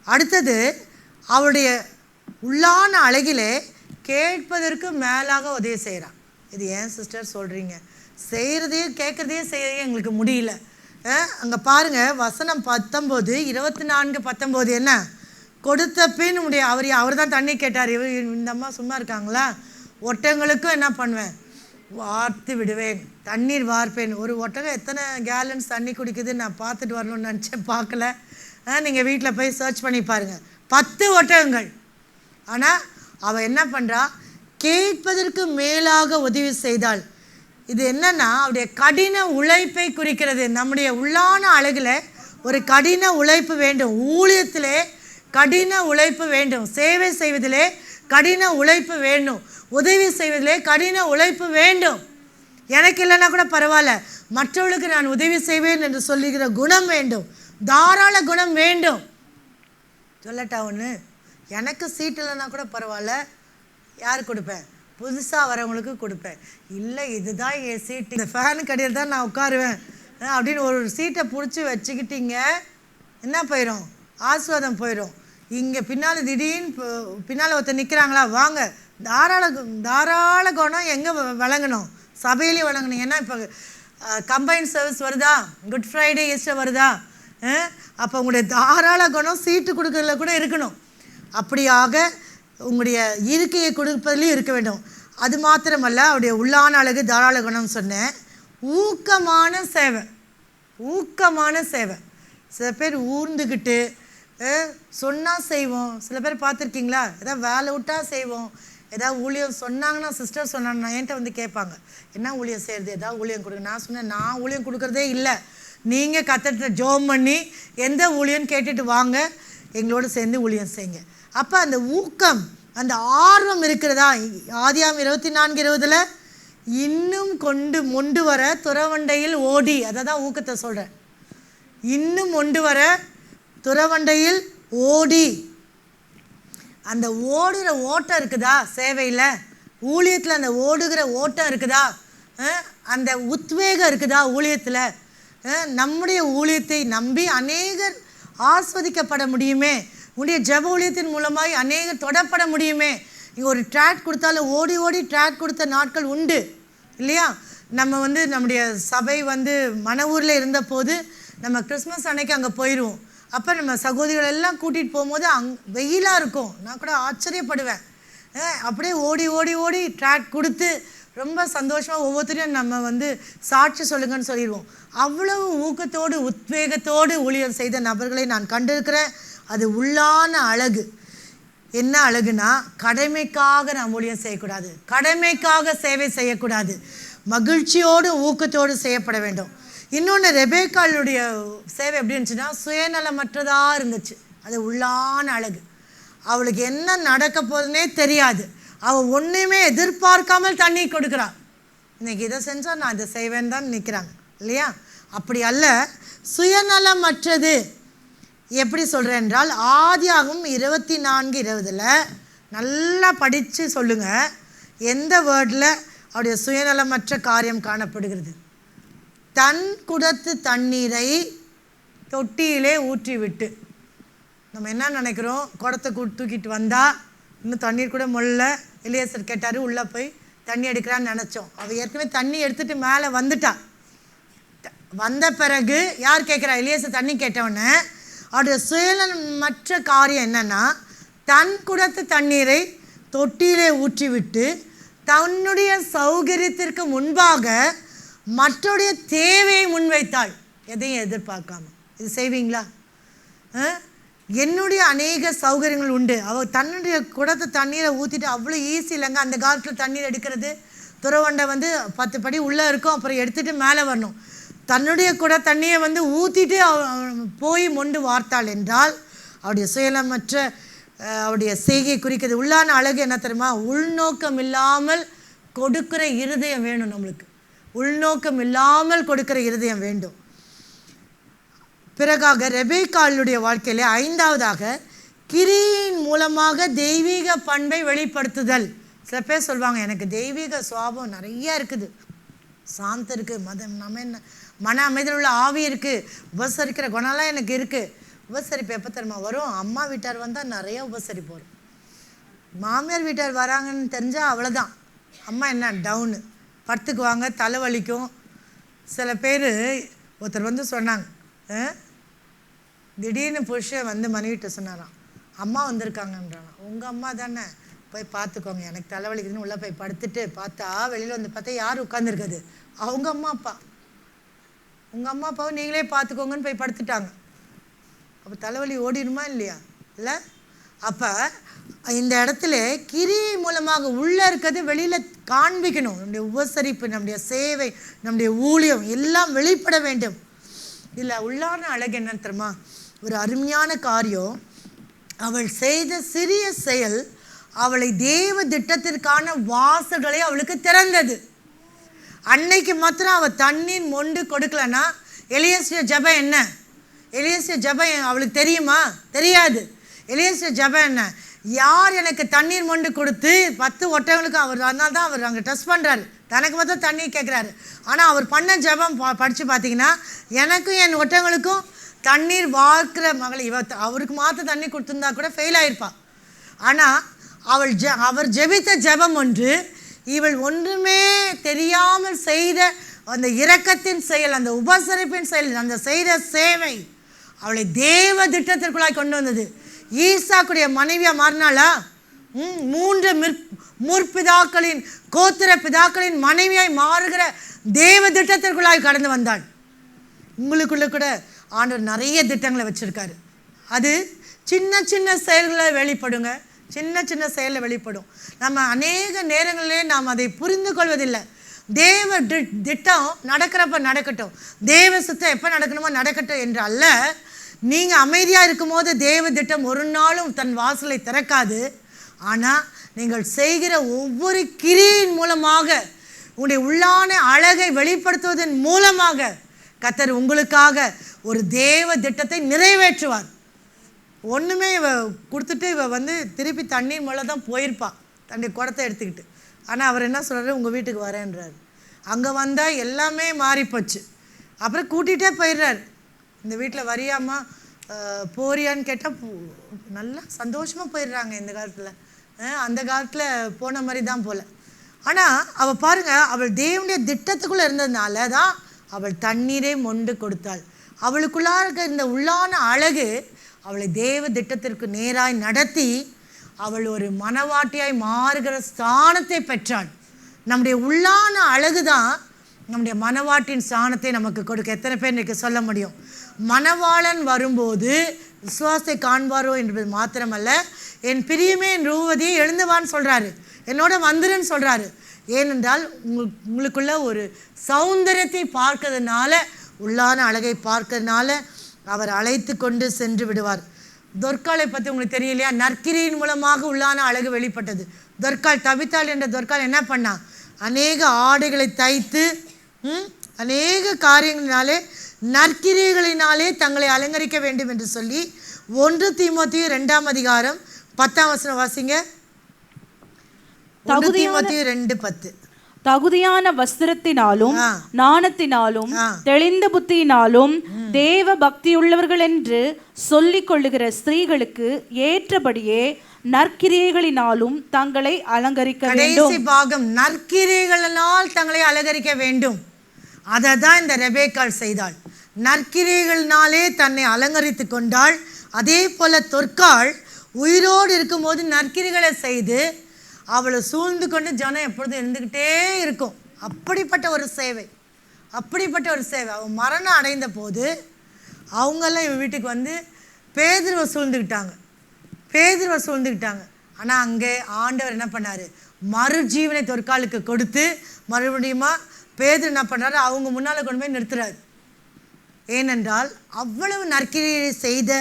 அடுத்தது, அவளுடைய உள்ளான அழகிலே கேட்பதற்கு மேலாக உதவி செய்கிறான். இது ஏன் சிஸ்டர் சொல்கிறீங்க? செய்கிறதையும் கேட்குறதையும் செய்ய எங்களுக்கு முடியல. அங்கே பாருங்கள், வசனம் 19, 24, 19 என்ன? கொடுத்த பின் அவர் தான் தண்ணி கேட்டார். இந்த அம்மா சும்மா இருக்காங்களா? ஒட்டகங்களுக்கும் என்ன பண்ணுவேன்? வார்த்து விடுவேன், தண்ணீர் வார்ப்பேன். ஒரு ஒட்டகம் எத்தனை கேலன்ஸ் தண்ணி குடிக்குதுன்னு நான் பார்த்துட்டு வரணும்னு நினச்சேன், பார்க்கல. நீங்கள் வீட்டில் போய் சர்ச் பண்ணி பாருங்கள், 10 ஒட்டகங்கள். ஆனால் அவள் என்ன பண்ணுறா? கேட்பதற்கு மேலாக உதவி செய்தாள். இது என்னன்னா, அவருடைய கடின உழைப்பை குறிக்கிறது. நம்முடைய உள்ளான அழகில் ஒரு கடின உழைப்பு வேண்டும், ஊழியத்திலே கடின உழைப்பு வேண்டும், சேவை செய்வதிலே கடின உழைப்பு வேண்டும், உதவி செய்வதிலே கடின உழைப்பு வேண்டும். எனக்கு இல்லைன்னா கூட பரவாயில்ல, மற்றவர்களுக்கு நான் உதவி செய்வேன் என்று சொல்லுகிற குணம் வேண்டும், தாராள குணம் வேண்டும். சொல்லட்டா ஒன்று, எனக்கு சீட் இல்லைன்னா கூட பரவாயில்ல, யார் கொடுப்பேன்? புதுசாக வரவங்களுக்கு கொடுப்பேன். இல்லை, இதுதான் என் சீட்டு, இந்த ஃபேனுக்கு அடியில் தான் நான் உட்காருவேன் அப்படின்னு ஒரு சீட்டை பிடிச்சி வச்சுக்கிட்டீங்க, என்ன போயிடும்? ஆசீர்வாதம் போயிடும். இங்கே பின்னால் திடீர்னு பின்னால் ஒருத்தர் நிற்கிறாங்களா, வாங்க. தாராள குணம் எங்கே வழங்கணும்? சபையிலேயே வழங்கணும். ஏன்னா இப்போ கம்பைன் சர்வீஸ் வருதா, குட் ஃப்ரைடே ஈஸ்டர் வருதா, அப்போ உங்களுடைய தாராள குணம் சீட்டு கொடுக்கறதுல கூட இருக்கணும். அப்படியாக உங்களுடைய இருக்கையை கொடுப்பதிலையும் இருக்க வேண்டும். அது மாத்திரமல்ல, அவருடைய உள்ளான அழகு தாராள குணம் சொன்னேன். ஊக்கமான சேவை, ஊக்கமான சேவை. சில பேர் ஊர்ந்துக்கிட்டு சொன்னால் செய்வோம். சில பேர் பார்த்துருக்கீங்களா, ஏதாவது வேலை விட்டால் செய்வோம். ஏதாவது ஊழியம் சொன்னாங்கன்னா, சிஸ்டர் சொன்னாங்கன்னா என்கிட்ட வந்து கேட்பாங்க, என்ன ஊழியம் செய்கிறது, ஏதாவது ஊழியம் கொடுங்க. நான் சொன்னேன், நான் ஊழியம் கொடுக்குறதே இல்லை. நீங்கள் கற்றுட்டு ஜோம் பண்ணி எந்த ஊழியம்னு கேட்டுட்டு வாங்க, எங்களோடு சேர்ந்து ஊழியம் செய்யுங்க. அப்போ அந்த ஊக்கம், அந்த ஆர்வம் இருக்கிறதா? ஆதியாகமம் 24:20 இன்னும் மொண்டு வர துறவண்டையில் ஓடி, அதை தான் ஊக்கத்தை சொல்கிறேன். இன்னும் மொண்டு வர துறவண்டையில் ஓடி. அந்த ஓடுகிற ஓட்டம் இருக்குதா? சேவையில் ஊழியத்தில் அந்த ஓடுகிற ஓட்டம் இருக்குதா? அந்த உத்வேகம் இருக்குதா ஊழியத்தில்? நம்முடைய ஊழியத்தை நம்பி அநேகர் ஆஸ்வதிக்கப்பட முடியுமே. உடைய ஜெப ஊழியத்தின் மூலமாய் அநேகர் தொடப்பட முடியுமே. இங்கே ஒரு ட்ராக் கொடுத்தாலும் ஓடி ஓடி ட்ராக் கொடுத்த நாட்கள் உண்டு இல்லையா? நம்ம வந்து நம்முடைய சபை வந்து மணவூரில் இருந்தபோது நம்ம கிறிஸ்மஸ் அன்னைக்கு அங்கே போயிடுவோம். அப்போ நம்ம சகோதரிகள் எல்லாம் கூட்டிகிட்டு போகும்போது வெயிலாக இருக்கும். நான் கூட ஆச்சரியப்படுவேன். அப்படியே ஓடி ஓடி ஓடி ட்ராக் கொடுத்து ரொம்ப சந்தோஷமாக ஒவ்வொருத்தரையும் நம்ம வந்து சாட்சி சொல்லுங்கன்னு சொல்லிடுவோம். அவ்வளவு ஊக்கத்தோடு உத்வேகத்தோடு ஊழியம் செய்த நபர்களை நான் கண்டிருக்கிறேன். அது உள்ளான அழகு. என்ன அழகுனா, கடமைக்காக நாம் ஊழியம் செய்யக்கூடாது, கடமைக்காக சேவை செய்யக்கூடாது, மகிழ்ச்சியோடு ஊக்கத்தோடு செய்யப்பட வேண்டும். இன்னொன்று, ரெபேக்காளுடைய சேவை எப்படி இருந்துச்சுன்னா, சுயநலமற்றதாக இருந்துச்சு. அது உள்ளான அழகு. அவளுக்கு என்ன நடக்க போகுதுன்னே தெரியாது. அவள் ஒன்றுமே எதிர்பார்க்காமல் தண்ணி கொடுக்குறாள். இன்றைக்கி இதை செஞ்சால் நான் இதை செய்வேன்னு தான் நிற்கிறாங்க இல்லையா? அப்படி அல்ல, சுயநலமற்றது. எப்படி சொல்கிறேன் என்றால், ஆதியாகமம் 24:20 நல்லா படித்து சொல்லுங்கள், எந்த வேர்டில் அவருடைய சுயநலமற்ற காரியம் காணப்படுகிறது. தன் குடத்து தண்ணீரை தொட்டியிலே ஊற்றிவிட்டு. நம்ம என்ன நினைக்கிறோம், குடத்தை தூக்கிட்டு வந்தால் இன்னும் தண்ணீர் கூட முல்ல. எலியாசர் கேட்டார், உள்ளே போய் தண்ணி எடுக்கிறான்னு நினச்சோம். அவள் ஏற்கனவே தண்ணி எடுத்துகிட்டு மேலே வந்துட்டா. வந்த பிறகு யார் கேட்குறா? எலியாசர் தண்ணி கேட்டவொடனே அவருடைய சுயநலமற்ற காரியம் என்னென்னா, தன் குடத்து தண்ணீரை தொட்டியிலே ஊற்றிவிட்டு தன்னுடைய சௌகரியத்திற்கு முன்பாக மற்றோடைய தேவையை முன்வைத்தாள். எதையும் எதிர்பார்க்காம. இது செய்வீங்களா? என்னுடைய அநேக சௌகரியங்கள் உண்டு. அவள் தன்னுடைய குடத்தை தண்ணீரை ஊற்றிட்டு, அவ்வளோ ஈஸி இல்லைங்க அந்த காலத்தில் தண்ணீர் எடுக்கிறது. துறவண்டை வந்து 10 படி உள்ளே இருக்கும், அப்புறம் எடுத்துகிட்டு மேலே வரணும். தன்னுடைய குட தண்ணியை வந்து ஊற்றிட்டு போய் மொண்டு வார்த்தாள் என்றால், அவருடைய சுயநலமற்ற அவருடைய செய்கை குறிக்கிறது. உள்ளான அழகு என்ன தெரியுமா? உள்நோக்கம் இல்லாமல் கொடுக்கிற இருதயம் வேணும் நம்மளுக்கு. உள்நோக்கம் இல்லாமல் கொடுக்கிற இருதயம் வேண்டும். பிறகாக ரெபேக்காளுடைய வாழ்க்கையிலே 5வதாக கிரியின் மூலமாக தெய்வீக பண்பை வெளிப்படுத்துதல். சில பேர் சொல்லுவாங்க, எனக்கு தெய்வீக சுவாபம் நிறைய இருக்குது, சாந்தம் இருக்குது, மன அமைதியில் உள்ள ஆவி இருக்குது, உபசரிக்கிற குணம்லாம் எனக்கு இருக்குது. உபசரிப்பு எப்போ தெரியுமா வரும்? அம்மா வீட்டார் வந்தால் நிறைய உபசரிப்பு வரும். மாமியார் வீட்டார் வராங்கன்னு தெரிஞ்சால் அவ்வளோதான். அம்மா என்ன டவுனு, படுத்துக்குவாங்க, தலைவலிக்கும். சில பேர் ஒருத்தர் வந்து சொன்னாங்க, திடீர்னு புருஷன் வந்து மனைவிட்ட சொன்னாராம், அம்மா வந்திருக்காங்கன்றாங்க. உங்கள் அம்மா தானே, போய் பார்த்துக்கோங்க, எனக்கு தலைவலிக்குதுன்னு உள்ளே போய் படுத்துட்டு பார்த்தா வெளியில் வந்து பார்த்தா யார் உட்காந்துருக்குது? அவங்க அம்மா அப்பா. உங்கள் அம்மா அப்பாவை நீங்களே பார்த்துக்கோங்கன்னு போய் படுத்துட்டாங்க. அப்போ தலைவலி ஓடிடுமா இல்லையா? இல்லை? அப்போ இந்த இடத்துல கிரி மூலமாக உள்ளே இருக்கிறது வெளியில் காண்பிக்கணும். நம்முடைய உபசரிப்பு, நம்முடைய சேவை, நம்முடைய ஊழியம் எல்லாம் வெளிப்பட வேண்டும். இல்லை, உள்ளான அழகு என்ன தெரியுமா? ஒரு அருமையான காரியம். அவள் செய்த சிறிய செயல் அவளை தேவ திட்டத்திற்கான வாசல்களை அவளுக்கு திறந்தது. அன்னைக்கு மாத்திரம் அவள் தண்ணீர் மொண்டு கொடுக்கலன்னா, எலியாசிய ஜெபம் என்ன? எலியாசிய ஜெபம் அவளுக்கு தெரியுமா? தெரியாது. எலியாசிய ஜெபம் என்ன? யார் எனக்கு தண்ணீர் மொண்டு கொடுத்து 10 ஒட்டகங்களுக்கு, அவர் அதனால தான் அவர் அங்கே டெஸ்ட் பண்ணுறாரு, தனக்கு மட்டும் தண்ணீர் கேட்குறாரு. ஆனால் அவர் பண்ண ஜெபம் படித்து பார்த்தீங்கன்னா, எனக்கும் என் ஒட்டகங்களுக்கும் தண்ணீர் வார்க்கிற மகள். அவருக்கு மாத்திரம் தண்ணீர் கொடுத்துருந்தா கூட ஃபெயில் ஆயிருப்பா. ஆனால் அவர் ஜெபித்த ஜெபம் ஒன்று, இவள் ஒன்றுமே தெரியாமல் செய்த அந்த இரக்கத்தின் செயல், அந்த உபசரிப்பின் செயல், அந்த செய்த சேவை அவளை தேவ திட்டத்திற்குள்ளாய் கொண்டு வந்தது. ஈசாக்குடைய மனைவியாக மாறினாளா? 3 முற்பிதாக்களின் கோத்திர பிதாக்களின் மனைவியாய் மாறுகிற தேவ திட்டத்திற்குள்ளாய் கடந்து வந்தாள். உங்களுக்குள்ள கூட ஆண்டவர் நிறைய திட்டங்களை வச்சுருக்காரு. அது சின்ன சின்ன செயல்களை வெளிப்படுங்க, சின்ன சின்ன செயலில் வெளிப்படும். நம்ம அநேக நேரங்களிலே நாம் அதை புரிந்து கொள்வதில்லை. தேவ திட்டம் நடக்கிறப்ப நடக்கட்டும், தேவ சுத்தம் எப்போ நடக்கணுமோ நடக்கட்டும் என்று அல்ல. நீங்கள் அமைதியாக இருக்கும் போது தேவ திட்டம் ஒரு நாளும் தன் வாசலை திறக்காது. ஆனால் நீங்கள் செய்கிற ஒவ்வொரு கிரியின் மூலமாக, உங்களுடைய உள்ளான அழகை வெளிப்படுத்துவதன் மூலமாக கர்த்தர் உங்களுக்காக ஒரு தேவ திட்டத்தை நிறைவேற்றுவார். ஒன்றுமே இவ கொடுத்துட்டு இவ திருப்பி தண்ணீர் மேலே தான் போயிருப்பா, தண்ணி குடத்தை எடுத்துக்கிட்டு. ஆனால் அவர் என்ன சொல்கிறாரு, உங்கள் வீட்டுக்கு வரேன்றார். அங்கே வந்தால் எல்லாமே மாறிப்போச்சு. அப்புறம் கூட்டிகிட்டே போயிடுறார். இந்த வீட்டில் வரியாமா போறியான்னு கேட்டால் நல்லா சந்தோஷமாக போயிடுறாங்க. இந்த காலத்தில் அந்த காலத்தில் போன மாதிரி தான் போல். ஆனால் அவள் பாருங்கள், அவள் தேவனுடைய திட்டத்துக்குள்ளே இருந்ததுனால தான் அவள் தண்ணீரை மொண்டு கொடுத்தாள். அவளுக்குள்ளாக இருக்க இந்த உள்ளான அழகு அவளை தேவ திட்டத்திற்கு நேராய் நடத்தி அவள் ஒரு மனவாட்டியாய் மாறுகிற ஸ்தானத்தை பெற்றாள். நம்முடைய உள்ளான அழகு தான் நம்முடைய மனவாட்டின் ஸ்தானத்தை நமக்கு கொடுக்க. எத்தனை பேர் இன்றைக்கு சொல்ல முடியும்? மணவாளன் வரும்போது விசுவாசத்தை காண்பாரோ என்பது மாத்திரமல்ல, என் பிரியமே என் ரூபதியை எழுந்துவான்னு சொல்கிறாரு, என்னோட வந்துருன்னு சொல்கிறாரு. ஏனென்றால் உங்களுக்குள்ள ஒரு சௌந்தரியத்தை பார்க்கறதுனால, உள்ளான அழகை பார்க்கறதுனால அவர் அழைத்து கொண்டு சென்று விடுவார். தொற்காலை பற்றி உங்களுக்கு தெரியலையா? நற்கிரியின் மூலமாக உள்ளான அழகு வெளிப்பட்டது. தொற்கால், தபித்தாள் என்ற தொற்கால் என்ன பண்ணா? அநேக ஆடைகளை தைத்து அநேக காரியங்களினாலே நற்கிரியைகளினாலே தங்களை அலங்கரிக்க வேண்டும் என்று சொல்லி 1 தீமோத்தேயு 2ஆம் அதிகாரம் 10ஆம் வசனம் வாசிங்க. 1 தீமோத்தேயு 2:10. தகுதியான வஸ்திரத்தினாலும் நாணத்தினாலும் தெளிந்த புத்தியினாலும் தேவ பக்தியுள்ளவர்கள் என்று சொல்லிக் கொள்ளுகிற ஸ்திரீகளுக்கு ஏற்றபடியே நற்கிரியைகளினாலும் தங்களை அலங்கரிக்க வேண்டும். கடைசி பாகம், நற்கிரியைகளினால் தங்களை அலங்கரிக்க வேண்டும். அதை தான் இந்த ரெபேக்காள் செய்தாள். நற்கிரியைகளினாலே தன்னை அலங்கரித்து கொண்டாள். அதே போல தொற்காள் உயிரோடு இருக்கும்போது நற்கிரிகளை செய்து அவளை சூழ்ந்து கொண்டு ஜனம் எப்பொழுதும் இருந்துக்கிட்டே இருக்கும். அப்படிப்பட்ட ஒரு சேவை, அப்படிப்பட்ட ஒரு சேவை. அவள் மரணம் அடைந்த போது அவங்கெல்லாம் இவன் வீட்டுக்கு பேதுருவை சூழ்ந்துக்கிட்டாங்க. ஆனால் அங்கே ஆண்டவர் என்ன பண்ணார்? மறுஜீவனை தொற்காலுக்கு கொடுத்து மறுபடியுமா பேதுரு என்ன பண்ணுறாரு? அவங்க முன்னால் கொண்டு போய் நிறுத்துறாரு. ஏனென்றால் அவ்வளவு நற்கிரியை செய்த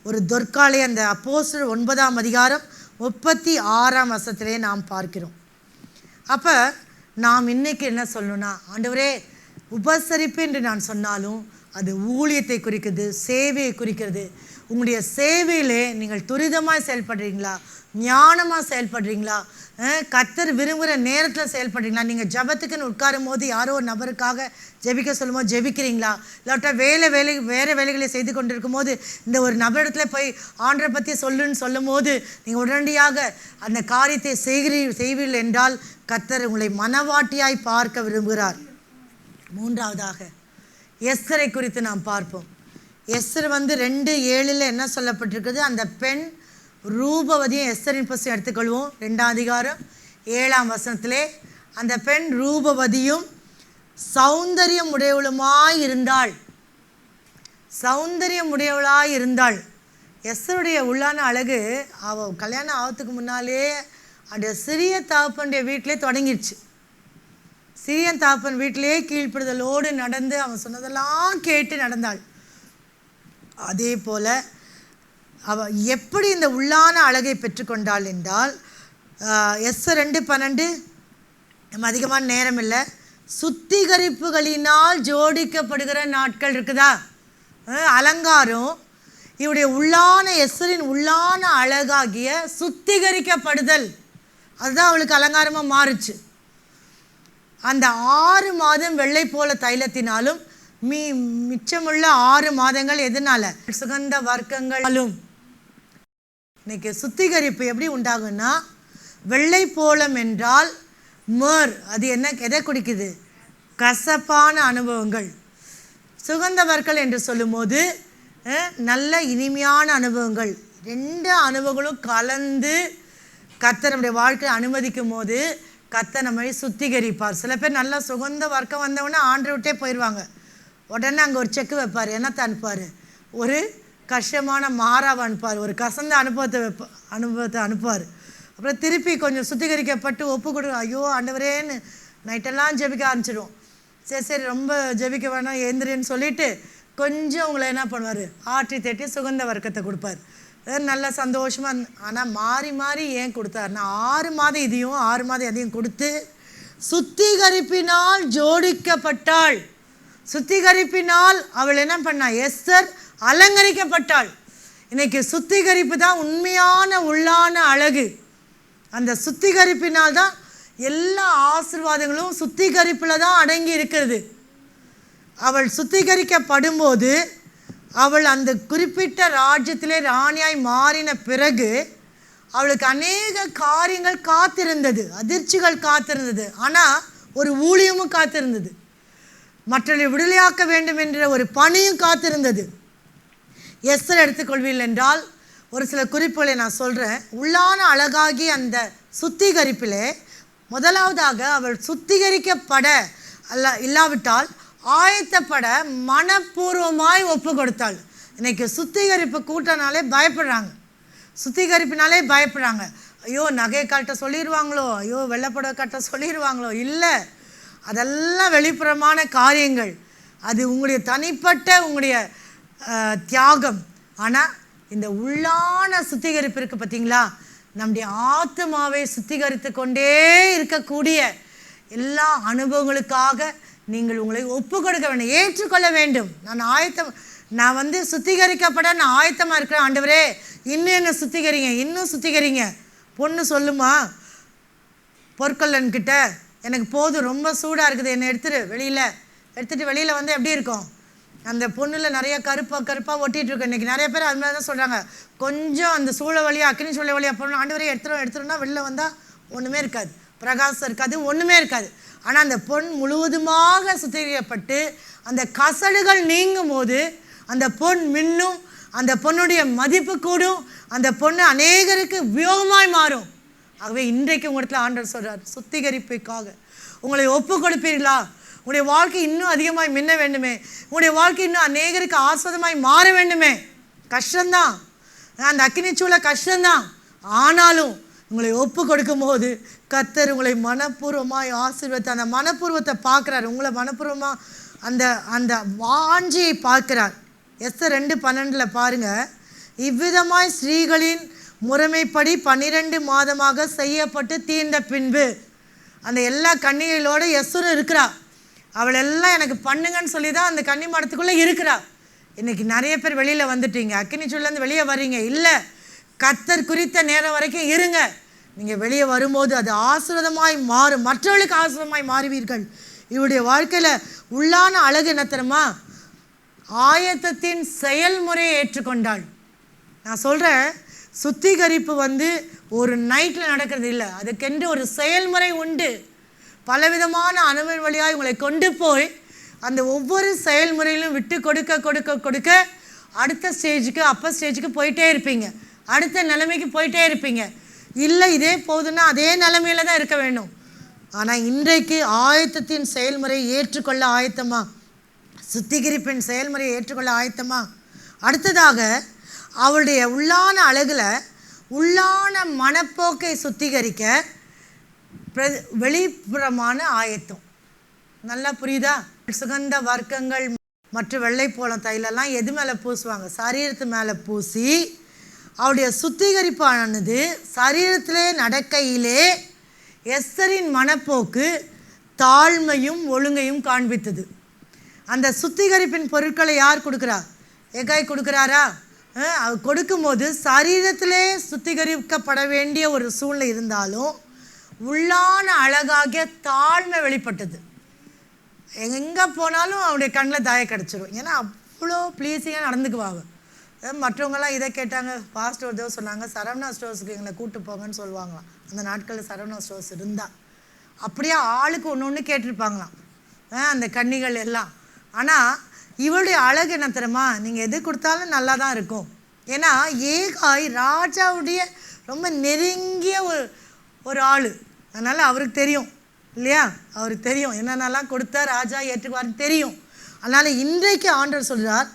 ஒரு தொற்காலை அந்த அப்போஸ்தலர் 9ஆம் அதிகாரம் 36ஆம் வசனத்திலே நாம் பார்க்கிறோம். அப்போ நாம் இன்னைக்கு என்ன சொல்லணும்னா, ஆண்டவரே உபசரிப்பு என்று நான் சொன்னாலும் அது ஊழியத்தை குறிக்கிறது, சேவையை குறிக்கிறது. உங்களுடைய சேவையிலே நீங்கள் துரிதமாக செயல்படுறீங்களா, ஞானமாக செயல்படுறீங்களா, கர்த்தர் விரும்புகிற நேரத்தில் செயல்படுறீங்களா? நீங்கள் ஜபத்துக்குன்னு உட்காரும் போது யாரோ ஒரு நபருக்காக ஜெபிக்க சொல்லும்போது ஜெபிக்கிறீங்களா? இல்லாட்டா வேறு வேலைகளை செய்து கொண்டிருக்கும் போது இந்த ஒரு நபரிடத்துல போய் ஆண்டரை பற்றி சொல்லும் போது நீங்கள் உடனடியாக அந்த காரியத்தை செய்வீர்கள் என்றால் கர்த்தர் உங்களை மனவாட்டியாய் பார்க்க விரும்புகிறார். 3ஆவதாக எஸ்தரை குறித்து நாம் பார்ப்போம். எஸ்தர் 2:7 என்ன சொல்லப்பட்டிருக்குது? அந்த பெண் ரூபவதியும், எஸ்தரின் புஸ்தகம் எடுத்துக்கொள்வோம் 2ஆம் அதிகாரம் 7ஆம் வசனத்திலே, அந்த பெண் ரூபவதியும் சௌந்தரியம் உடையவளாய் இருந்தாள். எஸ்தருடைய உள்ளான அழகு அவள் கல்யாணம் ஆகிறதுக்கு முன்னாலே அந்த சிறிய தகப்பனுடைய வீட்டிலே தொடங்கிடுச்சு. சிறியன் தகப்பன் வீட்டிலே கீழ்ப்படுதலோடு நடந்து அவன் சொன்னதெல்லாம் கேட்டு நடந்தாள். அதே போல் அவள் எப்படி இந்த உள்ளான அழகை பெற்றுக்கொண்டாள் என்றால், எஸ்தர் 2:12, நம்ம அதிகமான நேரம் இல்லை, சுத்திகரிப்புகளினால் ஜோடிக்கப்படுகிற நாட்கள் இருக்குதா, அலங்காரம். இவருடைய உள்ளான எஸ்தரின் உள்ளான அழகாகிய சுத்திகரிக்கப்படுதல், அதுதான் அவளுக்கு அலங்காரமாக மாறுச்சு. அந்த 6 மாதம் வெள்ளை போல தைலத்தினாலும் மிச்சமுள்ள 6 மாதங்கள் எதனால? சுகந்த வர்க்கங்களும். இன்னைக்கு சுத்திகரிப்பு எப்படி உண்டாகுன்னா, வெள்ளை போலம் என்றால் மர், அது என்ன, எதை குடிக்குது? கசப்பான அனுபவங்கள். சுகந்தவர்கள் என்று சொல்லும்போது நல்ல இனிமையான அனுபவங்கள். 2 அனுபவங்களும் கலந்து கர்த்தர் நம்முடைய வாழ்க்கையை அனுமதிக்கும் போது கர்த்தர் நம்மை சுத்திகரிப்பார். சில பேர் நல்லா சுகந்த வர்க்கம் வந்தவொடனே ஆண்டரை விட்டே போயிடுவாங்க. உடனே அங்கே ஒரு செக்கு வைப்பார். என்னத்தை அனுப்புவார்? ஒரு கஷ்டமான மாறாவை அனுப்புவார். ஒரு கசந்த அனுபவத்தை அனுப்புவார். அப்புறம் திருப்பி கொஞ்சம் சுத்திகரிக்கப்பட்டு ஒப்பு கொடு, ஐயோ ஆண்டவரேன்னு நைட்டெல்லாம் ஜெபிக்க ஆரம்பிச்சிடுவோம். சரி ரொம்ப ஜெபிக்க வேணாம் ஏந்திரன்னு சொல்லிவிட்டு கொஞ்சம் உங்களை என்ன பண்ணுவார்? ஆற்றி தட்டி சுகந்த வர்க்கத்தை கொடுப்பார். நல்ல சந்தோஷமாக. ஆனால் மாறி மாறி ஏன் கொடுத்தாருன்னா, 6 மாதம் இதையும் 6 மாதம் அதையும் கொடுத்து சுத்திகரிப்பினால் ஜோடிக்கப்பட்டாள். சுத்திகரிப்பினால் அவள் என்ன பண்ணா? எஸ்தர் அலங்கரிக்கப்பட்டாள். இன்னைக்கு சுத்திகரிப்பு தான் உண்மையான உள்ளான அழகு. அந்த சுத்திகரிப்பினால் தான் எல்லா ஆசீர்வாதங்களும் சுத்திகரிப்பில் தான் அடங்கி இருக்கிறது. அவள் சுத்திகரிக்கப்படும்போது அவள் அந்த குறிப்பிட்ட ராஜ்யத்திலே ராணியாய் மாறின பிறகு அவளுக்கு அநேக காரியங்கள் காத்திருந்தது, அதிர்ச்சிகள் காத்திருந்தது. ஆனால் ஒரு ஊழியமும் காத்திருந்தது, மற்றவர்களை விடுதலையாக்க வேண்டும் என்ற ஒரு பணியும் காத்திருந்தது. எஸ்தர் எடுத்துக்கொள்வீர்கள் என்றால் ஒரு சில குறிப்புகளை நான் சொல்கிறேன். உள்ளான அழகாகி அந்த சுத்திகரிப்பிலே முதலாவதாக அவள் சுத்திகரிக்கப்பட இல்லாவிட்டால் ஆயத்தப்பட மனப்பூர்வமாய் ஒப்பு கொடுத்தாள். இன்றைக்கி சுத்திகரிப்பு கூட்டனாலே பயப்படுறாங்க, சுத்திகரிப்பினாலே பயப்படுறாங்க. ஐயோ நகை கட்ட சொல்லிடுவாங்களோ, ஐயோ வெள்ளைப்படவை கட்ட சொல்லிடுவாங்களோ. இல்லை, அதெல்லாம் வெளிப்புறமான காரியங்கள். அது உங்களுடைய தனிப்பட்ட உங்களுடைய தியாகம். ஆனால் இந்த உள்ளான சுத்திகரிப்பு இருக்குது பார்த்தீங்களா, நம்முடைய ஆத்மாவை சுத்திகரித்து கொண்டே இருக்கக்கூடிய எல்லா அனுபவங்களுக்காக நீங்கள் உங்களை ஒப்பு கொடுக்க வேண்டும், ஏற்றுக்கொள்ள வேண்டும். நான் சுத்திகரிக்கப்பட நான் ஆயத்தமாக இருக்கிறேன். ஆண்டவரே இன்னும் என்ன சுத்திகரிங்க, இன்னும் சுத்திகரிங்க. பொண்ணு சொல்லுமா பொற்கொல்லன்கிட்ட, எனக்கு போதும், ரொம்ப சூடாக இருக்குது, என்னை எடுத்துகிட்டு வெளியில் வந்து எப்படி இருக்கும்? அந்த பொண்ணில் நிறைய கருப்பாக ஒட்டிகிட்ருக்கோம். இன்றைக்கி நிறைய பேர் அது மாதிரி தான் சொல்கிறாங்க. கொஞ்சம் அந்த சூழ வழியாக அக்னி சூழ வழியாக போகணும், ஆண்டவரே எடுத்துருன்னா வெளில வந்தால் ஒன்றுமே இருக்காது, பிரகாசம் இருக்காது, ஒன்றுமே இருக்காது. ஆனால் அந்த பொன் முழுவதுமாக சுத்திகரிக்கப்பட்டு அந்த கசடுகள் நீங்கும் போது அந்த பொன் மின்னும், அந்த பொண்ணுடைய மதிப்பு கூடும், அந்த பொண்ணு அநேகருக்கு உபயோகமாய் மாறும். ஆகவே இன்றைக்கு உங்களிடத்தில் ஆண்டவர் சொல்கிறார், சுத்திகரிப்புக்காக உங்களை ஒப்பு கொடுப்பீர்களா? உங்களுடைய வாழ்க்கை இன்னும் அதிகமாய் மின்ன வேண்டுமே, உங்களுடைய வாழ்க்கை இன்னும் அநேகருக்கு ஆஸ்வதமாய் மாற வேண்டுமே. கஷ்டம்தான், அந்த அக்கினிச்சூழ கஷ்டம்தான். ஆனாலும் உங்களை ஒப்பு கொடுக்கும் போது கர்த்தர் உங்களை மனப்பூர்வமாய் ஆசீர்வதித்து அந்த மனப்பூர்வத்தை பார்க்குறார். உங்களை மனப்பூர்வமாக அந்த அந்த வாஞ்சியை பார்க்கிறார். எஸ்தர் 2:12 பாருங்கள். இவ்விதமாய் ஸ்ரீகளின் முறைமைப்படி 12 மாதமாக செய்யப்பட்டு தீர்ந்த பின்பு அந்த எல்லா கன்னிகளோடு எஸ்தரும் இருக்கிறா. அவள் எல்லாம் எனக்கு பண்ணுங்கன்னு சொல்லி தான் அந்த கன்னி மடத்துக்குள்ளே இருக்கிறா. இன்றைக்கி நிறைய பேர் வெளியில் வந்துட்டீங்க, அக்கினி சூழலேருந்து வெளியே வர்றீங்க. இல்லை, கர்த்தர் குறித்த நேரம் வரைக்கும் இருங்க. நீங்கள் வெளியே வரும்போது அது ஆசீர்வாதமாய் மாறும், மற்றவர்களுக்கு ஆசீர்வாதமாய் மாறுவீர்கள். இவருடைய வாழ்க்கையில் உள்ளான அழகு என்ன தெரியுமா? ஆயத்தத்தின் செயல்முறையை ஏற்றுக்கொண்டாள். நான் சொல்கிறேன், சுத்திகரிப்பு ஒரு நைட்டில் நடக்கிறது இல்லை, அதுக்கென்று ஒரு செயல்முறை உண்டு. பலவிதமான அனுபவம் வழியாக உங்களை கொண்டு போய் அந்த ஒவ்வொரு செயல்முறையிலும் விட்டு கொடுக்க கொடுக்க கொடுக்க அடுத்த ஸ்டேஜுக்கு அப்பர் ஸ்டேஜுக்கு போயிட்டே இருப்பீங்க, அடுத்த நிலைமைக்கு போயிட்டே இருப்பீங்க. இல்லை இதே போதுன்னா அதே நிலைமையில தான் இருக்க வேண்டும். ஆனால் இன்றைக்கு ஆயத்தத்தின் செயல்முறையை ஏற்றுக்கொள்ள ஆயத்தமா? சுத்திகரிப்பின் செயல்முறையை ஏற்றுக்கொள்ள ஆயத்தமா? அடுத்ததாக அவளுடைய உள்ளான அழகில் உள்ளான மனப்போக்கை சுத்திகரிக்க வெளிப்புறமான ஆயத்தம். நல்லா புரியுதா? சுகந்த வர்க்கங்கள் மற்றும் வெள்ளை போலம் தைலெல்லாம் எது மேலே பூசுவாங்க? சரீரத்து மேலே பூசி அவருடைய சுத்திகரிப்பானது சரீரத்திலே நடக்கையிலே எஸ்தரின் மனப்போக்கு தாழ்மையும் ஒழுங்கையும் காண்பித்தது. அந்த சுத்திகரிப்பின் பொருட்களை யார் கொடுக்குறா? எகாய் கொடுக்குறாரா? அவர் கொடுக்கும்போது சரீரத்திலே சுத்திகரிக்கப்பட வேண்டிய ஒரு சூழ்நிலை இருந்தாலும் உள்ளான அழகாகிய தாழ்மை வெளிப்பட்டது. எங்கே போனாலும் அவனுடைய கண்ணில் தாயம் கிடச்சிரும். ஏன்னா அவ்வளோ ப்ளீஸிங்காக நடந்துக்குவாங்க. மற்றவங்களாம் இதை கேட்டாங்க. பாஸ்டர் ஒரு தடவை சொன்னாங்க, சரவணா ஸ்டோர்ஸுக்கு எங்களை கூப்பிட்டு போங்கன்னு சொல்லுவாங்களாம். அந்த நாட்களில் சரவணா ஸ்டோர்ஸ் இருந்தால் அப்படியே ஆளுக்கு ஒன்று ஒன்று கேட்டிருப்பாங்களாம் அந்த கன்னிகள் எல்லாம். ஆனால் இவளுடைய அழகு என்ன தெரியுமா, நீங்கள் எது கொடுத்தாலும் நல்லா தான் இருக்கும். ஏன்னா ஏகாய் ராஜாவுடைய ரொம்ப நெருங்கிய ஒரு ஆள். அதனால் அவருக்கு தெரியும் இல்லையா, அவருக்கு தெரியும் என்னென்னலாம் கொடுத்தா ராஜா ஏற்றுக்குவார்னு தெரியும். அதனால் இன்றைக்கு ஆண்டவர் சொல்கிறார்,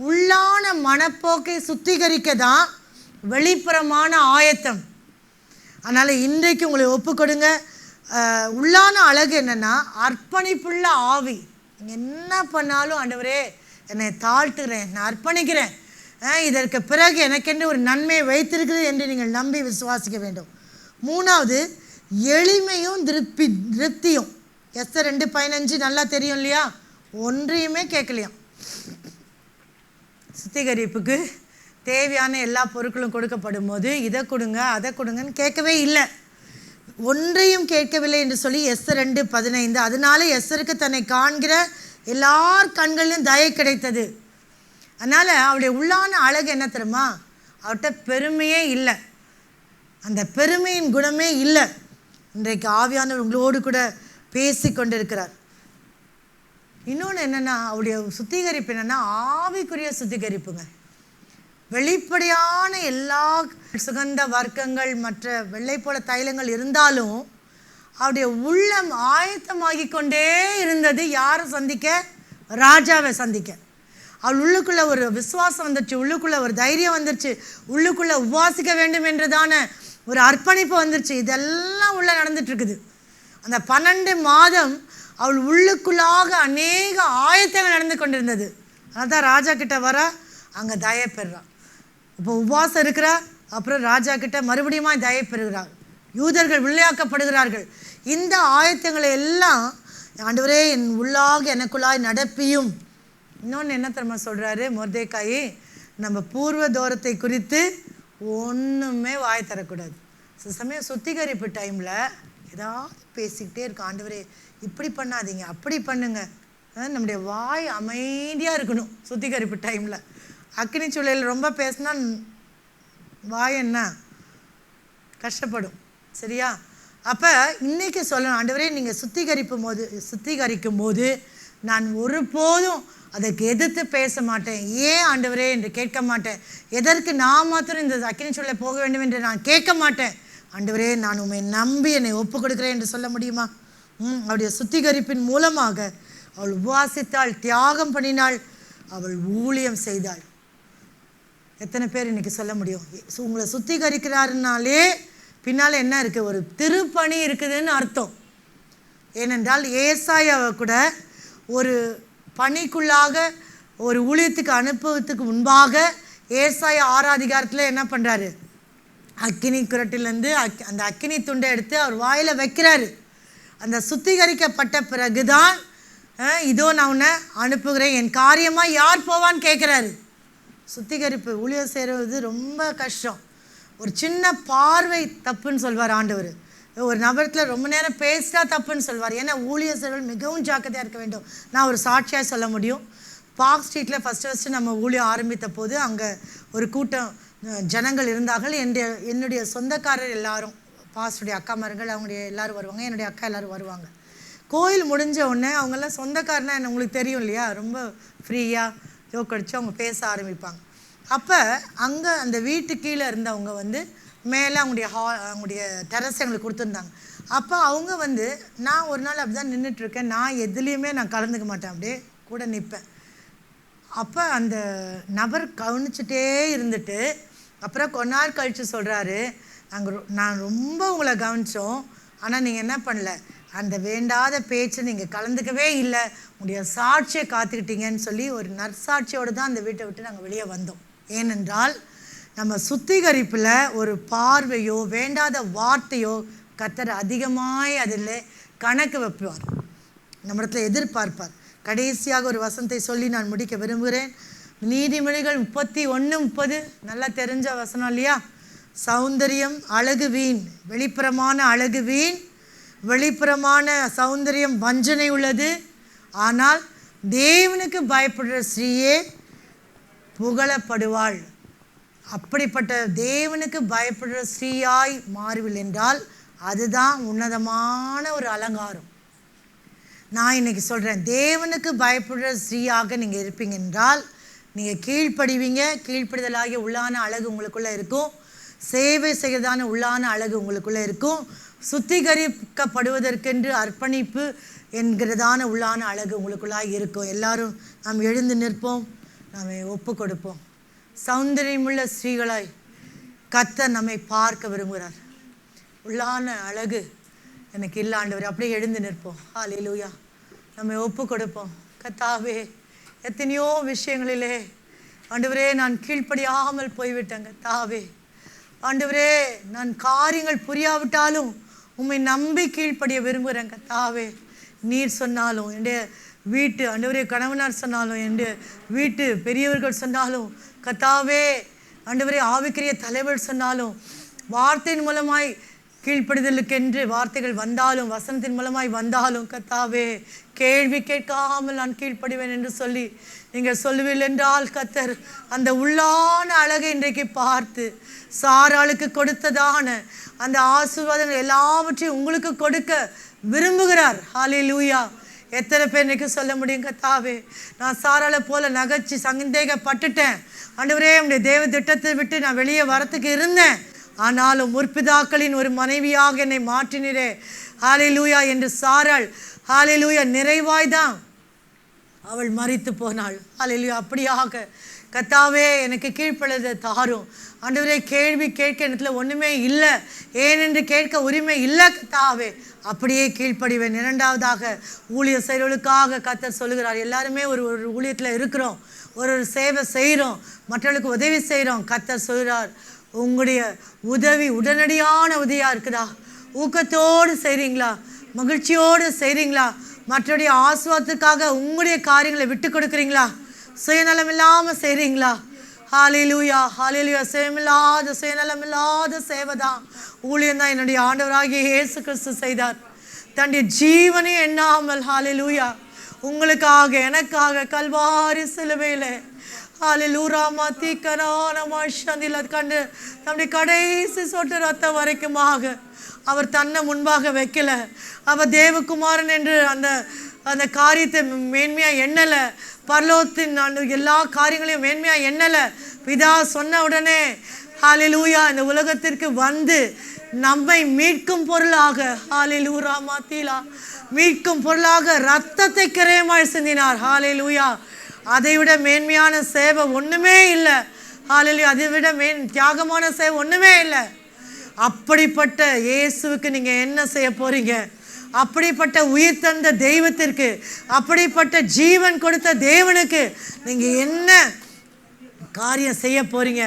உள்ளான மனப்போக்கை சுத்திகரிக்க தான் வெளிப்புறமான ஆயத்தம். அதனால் இன்றைக்கு உங்களை ஒப்பு கொடுங்க. உள்ளான அழகு என்னென்னா அர்ப்பணிப்புள்ள ஆவி. நீங்கள் என்ன பண்ணாலும் ஆண்டவரே என்னை தாழ்த்துகிறேன், நான் அர்ப்பணிக்கிறேன், இதற்கு பிறகு எனக்கென்று ஒரு நன்மையை வைத்திருக்கிறது என்று நீங்கள் நம்பி விசுவாசிக்க வேண்டும். மூணாவது எளிமையும் திருப்தியும். எஸ்தர் 2:15 நல்லா தெரியும் இல்லையா, ஒன்றையுமே கேட்கலையாம். சுத்திகரிப்புக்கு தேவையான எல்லா பொருட்களும் கொடுக்கப்படும் போது இதை கொடுங்க அதை கொடுங்கன்னு கேட்கவே இல்லை, ஒன்றையும் கேட்கவில்லை என்று சொல்லி எஸ்தர் 2:15. அதனால எஸ்தருக்கு தன்னை காண்கிற எல்லார் கண்களிலும் தயை கிடைத்தது. அதனால் அவருடைய உள்ளான அழகு என்ன தெரியுமா, அவர்கிட்ட பெருமையே இல்லை, அந்த பெருமையின் குணமே இல்லை. இன்றைக்கு ஆவியானவர் உங்களோடு கூட பேசி கொண்டிருக்கிறார். இன்னொன்று என்னென்னா, அவருடைய சுத்திகரிப்பு என்னென்னா ஆவிக்குரிய சுத்திகரிப்புங்க. வெளிப்படையான எல்லா சுகந்த வர்க்கங்கள் மற்ற வெள்ளை போல தைலங்கள் இருந்தாலும் அவருடைய உள்ளம் ஆயத்தமாகி கொண்டே இருந்தது. யாரை சந்திக்க? ராஜாவை சந்திக்க. அவள் உள்ளுக்குள்ளே ஒரு விசுவாசம் வந்துடுச்சு, உள்ளுக்குள்ளே ஒரு தைரியம் வந்துடுச்சு, உள்ளுக்குள்ளே உபவாசிக்க வேண்டும் என்றதான ஒரு அர்ப்பணிப்பு வந்துடுச்சு. இதெல்லாம் உள்ளே நடந்துட்டுருக்குது. அந்த 12 மாதம் அவள் உள்ளுக்குள்ளாக அநேக ஆயத்தங்கள் நடந்து கொண்டிருந்தது. அதான் ராஜா கிட்ட வர அங்கே தயை பெறுறான். இப்போ உபவாசம் இருக்கிறா, அப்புறம் ராஜா கிட்ட மறுபடியும் தயை பெறுகிறார். யூதர்கள் விளையாக்கப்படுகிறார்கள். இந்த ஆயத்தங்களை எல்லாம் ஆண்டவரே என் உள்ளாக எனக்குள்ளாய் நடப்பியும். இன்னொன்று என்ன தெரியுமா சொல்கிறாரு மொர்தெகாய், நம்ம பூர்வ தூரத்தை குறித்து ஒன்றுமே வாய் தரக்கூடாது. சில சமயம் சுத்திகரிப்பு டைமில் ஏதாவது பேசிக்கிட்டே இருக்கும், ஆண்டவரே இப்படி பண்ணாதீங்க அப்படி பண்ணுங்க. நம்முடைய வாய் அமைதியாக இருக்கணும் சுத்திகரிப்பு டைமில். அக்கினி சூழலில் ரொம்ப பேசினா வாய் என்ன கஷ்டப்படும், சரியா? அப்போ இன்றைக்கி சொல்லணும், ஆண்டவரே நீங்கள் சுத்திகரிக்கும் போது நான் ஒருபோதும் அதற்கு எதிர்த்து பேச மாட்டேன். ஏன் ஆண்டவரே என்று கேட்க மாட்டேன். எதற்கு நான் மாத்திரம் இந்த அக்கினி சூழலை போக வேண்டும் என்று நான் கேட்க மாட்டேன். ஆண்டவரே நான் உண்மை நம்பி என்னை ஒப்பு கொடுக்குறேன் என்று சொல்ல முடியுமா? அவளுடைய சுத்திகரிப்பின் மூலமாக அவள் உபவாசித்தாள், தியாகம் பண்ணினாள், அவள் ஊழியம் செய்தாள். எத்தனை பேர் இன்றைக்கி சொல்ல முடியும்? உங்களை சுத்திகரிக்கிறாருனாலே பின்னால் என்ன இருக்குது? ஒரு திருப்பணி இருக்குதுன்னு அர்த்தம். ஏனென்றால் ஏசாயாவை கூட ஒரு பணிக்குள்ளாக ஒரு ஊழியத்துக்கு அனுப்புவதுக்கு முன்பாக ஏசாயா 6 அதிகாரத்தில் என்ன பண்ணுறாரு? அக்கினி குரட்டிலேருந்து அந்த அக்கினி துண்டை எடுத்து அவர் வாயில் வைக்கிறாரு. அந்த சுத்திகரிக்கப்பட்ட பிறகுதான் இதோ நான் உன்னை அனுப்புகிறேன், என் காரியமாக யார் போவான்னு கேட்குறாரு. சுத்திகரிப்பு ஊழியம் செய்கிறது ரொம்ப கஷ்டம். ஒரு சின்ன பார்வை தப்புன்னு சொல்வார் ஆண்டவர். ஒரு நபரத்தில் ரொம்ப நேரம் பேசிட்டா தப்புன்னு சொல்வார். ஏன்னா ஊழியர்கள் மிகவும் ஜாக்கிரதையாக இருக்க வேண்டும். நான் ஒரு சாட்சியாக சொல்ல முடியும். பார்க் ஸ்ட்ரீட்டில் ஃபஸ்ட்டு நம்ம ஊழியம் ஆரம்பித்த போது அங்கே ஒரு கூட்டம் ஜனங்கள் இருந்தார்கள். என்னுடைய சொந்தக்காரர் எல்லாரும், பாஸ்டருடைய அக்காமார்கள் அவங்களுடைய எல்லோரும் வருவாங்க, என்னுடைய அக்கா எல்லோரும் வருவாங்க. கோயில் முடிஞ்ச உடனே அவங்கெல்லாம் சொந்தக்காரனா என்ன உங்களுக்கு தெரியும் இல்லையா, ரொம்ப ஃப்ரீயாக ஜோக் அடித்து அவங்க பேச ஆரம்பிப்பாங்க. அப்போ அங்கே அந்த வீட்டு கீழே இருந்தவங்க மேலே அவங்களுடைய டெரஸ் எங்களுக்கு கொடுத்துருந்தாங்க. அப்போ அவங்க நான் ஒரு நாள் அப்படி தான் நின்றுட்டுருக்கேன், நான் எதுலேயுமே நான் கலந்துக்க மாட்டேன், அப்படியே கூட நிற்பேன். அப்போ அந்த நபர் கவனிச்சுட்டே இருந்துட்டு அப்புறம் கொஞ்ச நாள் கழித்து சொல்கிறாரு, நான் ரொம்ப உங்களை கவனித்தோம், ஆனால் நீங்கள் என்ன பண்ணல, அந்த வேண்டாத பேச்சு நீங்கள் கலந்துக்கவே இல்லை, உங்களுடைய சாட்சியை காத்துக்கிட்டீங்கன்னு சொல்லி ஒரு நற்சாட்சியோடு தான் அந்த வீட்டை விட்டு நாங்கள் வெளியே வந்தோம். ஏனென்றால் நம்ம சுத்திகரிப்பில் ஒரு பார்வையோ வேண்டாத வார்த்தையோ கர்த்தர் அதிகமாய் அதில் கணக்கு வைப்பார், நம்மிடத்தில் எதிர்பார்ப்பார். கடைசியாக ஒரு வசனத்தை சொல்லி நான் முடிக்க விரும்புகிறேன். நீதிமொழிகள் 31:30 நல்லா தெரிஞ்ச வசனம் இல்லையா? சௌந்தரியம் அழகு வீண், வெளிப்புறமான அழகு வீண், வெளிப்புறமான சௌந்தரியம் வஞ்சனை உள்ளது, ஆனால் தேவனுக்கு பயப்படுற ஸ்திரீயே புகழப்படுவாள். அப்படிப்பட்ட தேவனுக்கு பயப்படுற ஸ்திரீயாய் மாறுவில் என்றால் அதுதான் உன்னதமான ஒரு அலங்காரம். நான் இன்னைக்கு சொல்கிறேன், தேவனுக்கு பயப்படுற ஸ்திரீயாக நீங்கள் இருப்பீங்க என்றால் நீங்கள் கீழ்ப்படிவீங்க. கீழ்ப்படிதலாகிய உள்ளான அழகு உங்களுக்குள்ளே இருக்கும். சேவை செய்வதான உள்ளான அழகு உங்களுக்குள்ளே இருக்கும். சுத்திகரிக்கப்படுவதற்கென்று அர்ப்பணிப்பு என்கிறதான உள்ளான அழகு உங்களுக்குள்ளாக இருக்கும். எல்லாரும் நாம் எழுந்து நிற்போம், நாம் ஒப்பு கொடுப்போம். சௌந்தரியமுள்ள ஸ்திரீகளாய் கர்த்தர் நம்மை பார்க்க விரும்புகிறார். உள்ளான அழகு எனக்கு இல்லை ஆண்டவர், அப்படியே எழுந்து நிற்போம். ஹல்லேலூயா. நம்ம ஒப்பு கொடுப்போம். கர்த்தாவே, எத்தனையோ விஷயங்களிலே ஆண்டவரே நான் கீழ்ப்படியாமல் போய்விட்டேங்க. கர்த்தாவே ஆண்டவரே, நான் காரியங்கள் புரியாவிட்டாலும் உம்மை நம்பி கீழ்ப்படிய விரும்புகிறேன். கர்த்தாவே, நீர் சொன்னாலும், என்னுடைய வீட்டு ஆண்டவரே கணவனார் சொன்னாலும், என்னுடைய வீட்டு பெரியவர்கள் சொன்னாலும், கர்த்தாவே ஆண்டவரே ஆவிக்குரிய தலைவர் சொன்னாலும், வார்த்தையின் மூலமாய் கீழ்ப்படிதலுக்கென்று வார்த்தைகள் வந்தாலும், வசனத்தின் மூலமாய் வந்தாலும், கர்த்தாவே கேள்வி கேட்காமல் நான் கீழ்ப்படிவேன் என்று சொல்லி நீங்கள் சொல்லுவீர்கள் என்றால், கர்த்தர் அந்த உள்ளான அழகை இன்றைக்கு பார்த்து சாராளுக்கு கொடுத்ததான அந்த ஆசீர்வாதங்கள் எல்லாவற்றையும் உங்களுக்கு கொடுக்க விரும்புகிறார். ஹல்லேலூயா. எத்தனை பேர் இன்றைக்கு சொல்ல முடியும், கர்த்தாவே நான் சாராளை போல நகைச்சி சந்தேகப்பட்டுட்டேன் ஆண்டவரே, உடைய தேவ திட்டத்தை விட்டு நான் வெளியே வரத்துக்கு இருந்தேன், ஆனாலும் முற்பிதாக்களின் ஒரு மனைவியாக என்னை மாற்றினரே ஹல்லேலூயா என்று சாராள் ஹல்லேலூயா நிறைவாய்தான் அவள் மரித்து போனாள். ஹல்லேலூயா. அப்படியாக கர்த்தாவே எனக்கு கீழ்ப்படிதலை தாரும் ஆண்டவரே. கேள்வி கேட்க இடத்துல ஒன்றுமே இல்லை, ஏனென்று கேட்க உரிமை இல்லை கர்த்தாவே, அப்படியே கீழ்ப்படிவேன். இரண்டாவதாக ஊழிய செயல்களுக்காக கர்த்தர் சொல்லுகிறார். எல்லாருமே ஒரு ஒரு ஊழியத்தில் இருக்கிறோம், ஒரு சேவை செய்கிறோம், மற்றவர்களுக்கு உதவி செய்கிறோம். கர்த்தர் சொல்கிறார், உங்களுடைய உதவி உடனடியான உதவியாக இருக்குதா? ஊக்கத்தோடு செய்கிறீங்களா? மகிழ்ச்சியோடு செய்கிறீங்களா? மற்றவருடைய ஆசீர்வாதத்துக்காக உங்களுடைய காரியங்களை விட்டு கொடுக்குறீங்களா? சுயநலம் இல்லாமல் செய்கிறீங்களா? ஹல்லேலூயா. ஹல்லேலூயா. சுயநலம் இல்லாத சேவை தான் ஊழியம் தான் என்னுடைய ஆண்டவராகிய இயேசு கிறிஸ்து செய்தார். தன்னுடைய ஜீவனை எண்ணாமல் ஹல்லேலூயா உங்களுக்காக எனக்காக கல்வாரி சிலுவையில் ஹல்லேலூயா கண்டு தன்னுடைய கடைசி சொட்டு ரத்தம் வரைக்குமாக அவர் தன்னை முன்பாக வைக்கல. அவர் தேவகுமாரன் என்று அந்த காரியத்தை மேன்மையாக எண்ணலை. பரலோகத்தின் எல்லா காரியங்களையும் மேன்மையாக எண்ணலை. பிதா சொன்ன உடனே ஹல்லேலூயா இந்த உலகத்திற்கு வந்து நம்மை மீட்கும் பொருளாக ஹல்லேலூயா மாத்தீலா மீட்கும் பொருளாக ரத்தத்தை கிரயமாய் சிந்தினார். ஹல்லேலூயா. அதை விட மேன்மையான சேவை ஒன்றுமே இல்லை. ஹல்லேலூயா. அதை விட தியாகமான சேவை ஒன்றுமே இல்லை. அப்படிப்பட்ட இயேசுவுக்கு நீங்கள் என்ன செய்ய போகிறீங்க? அப்படிப்பட்ட உயிர் தந்த தெய்வத்திற்கு, அப்படிப்பட்ட ஜீவன் கொடுத்த தேவனுக்கு நீங்கள் என்ன காரியம் செய்ய போகிறீங்க?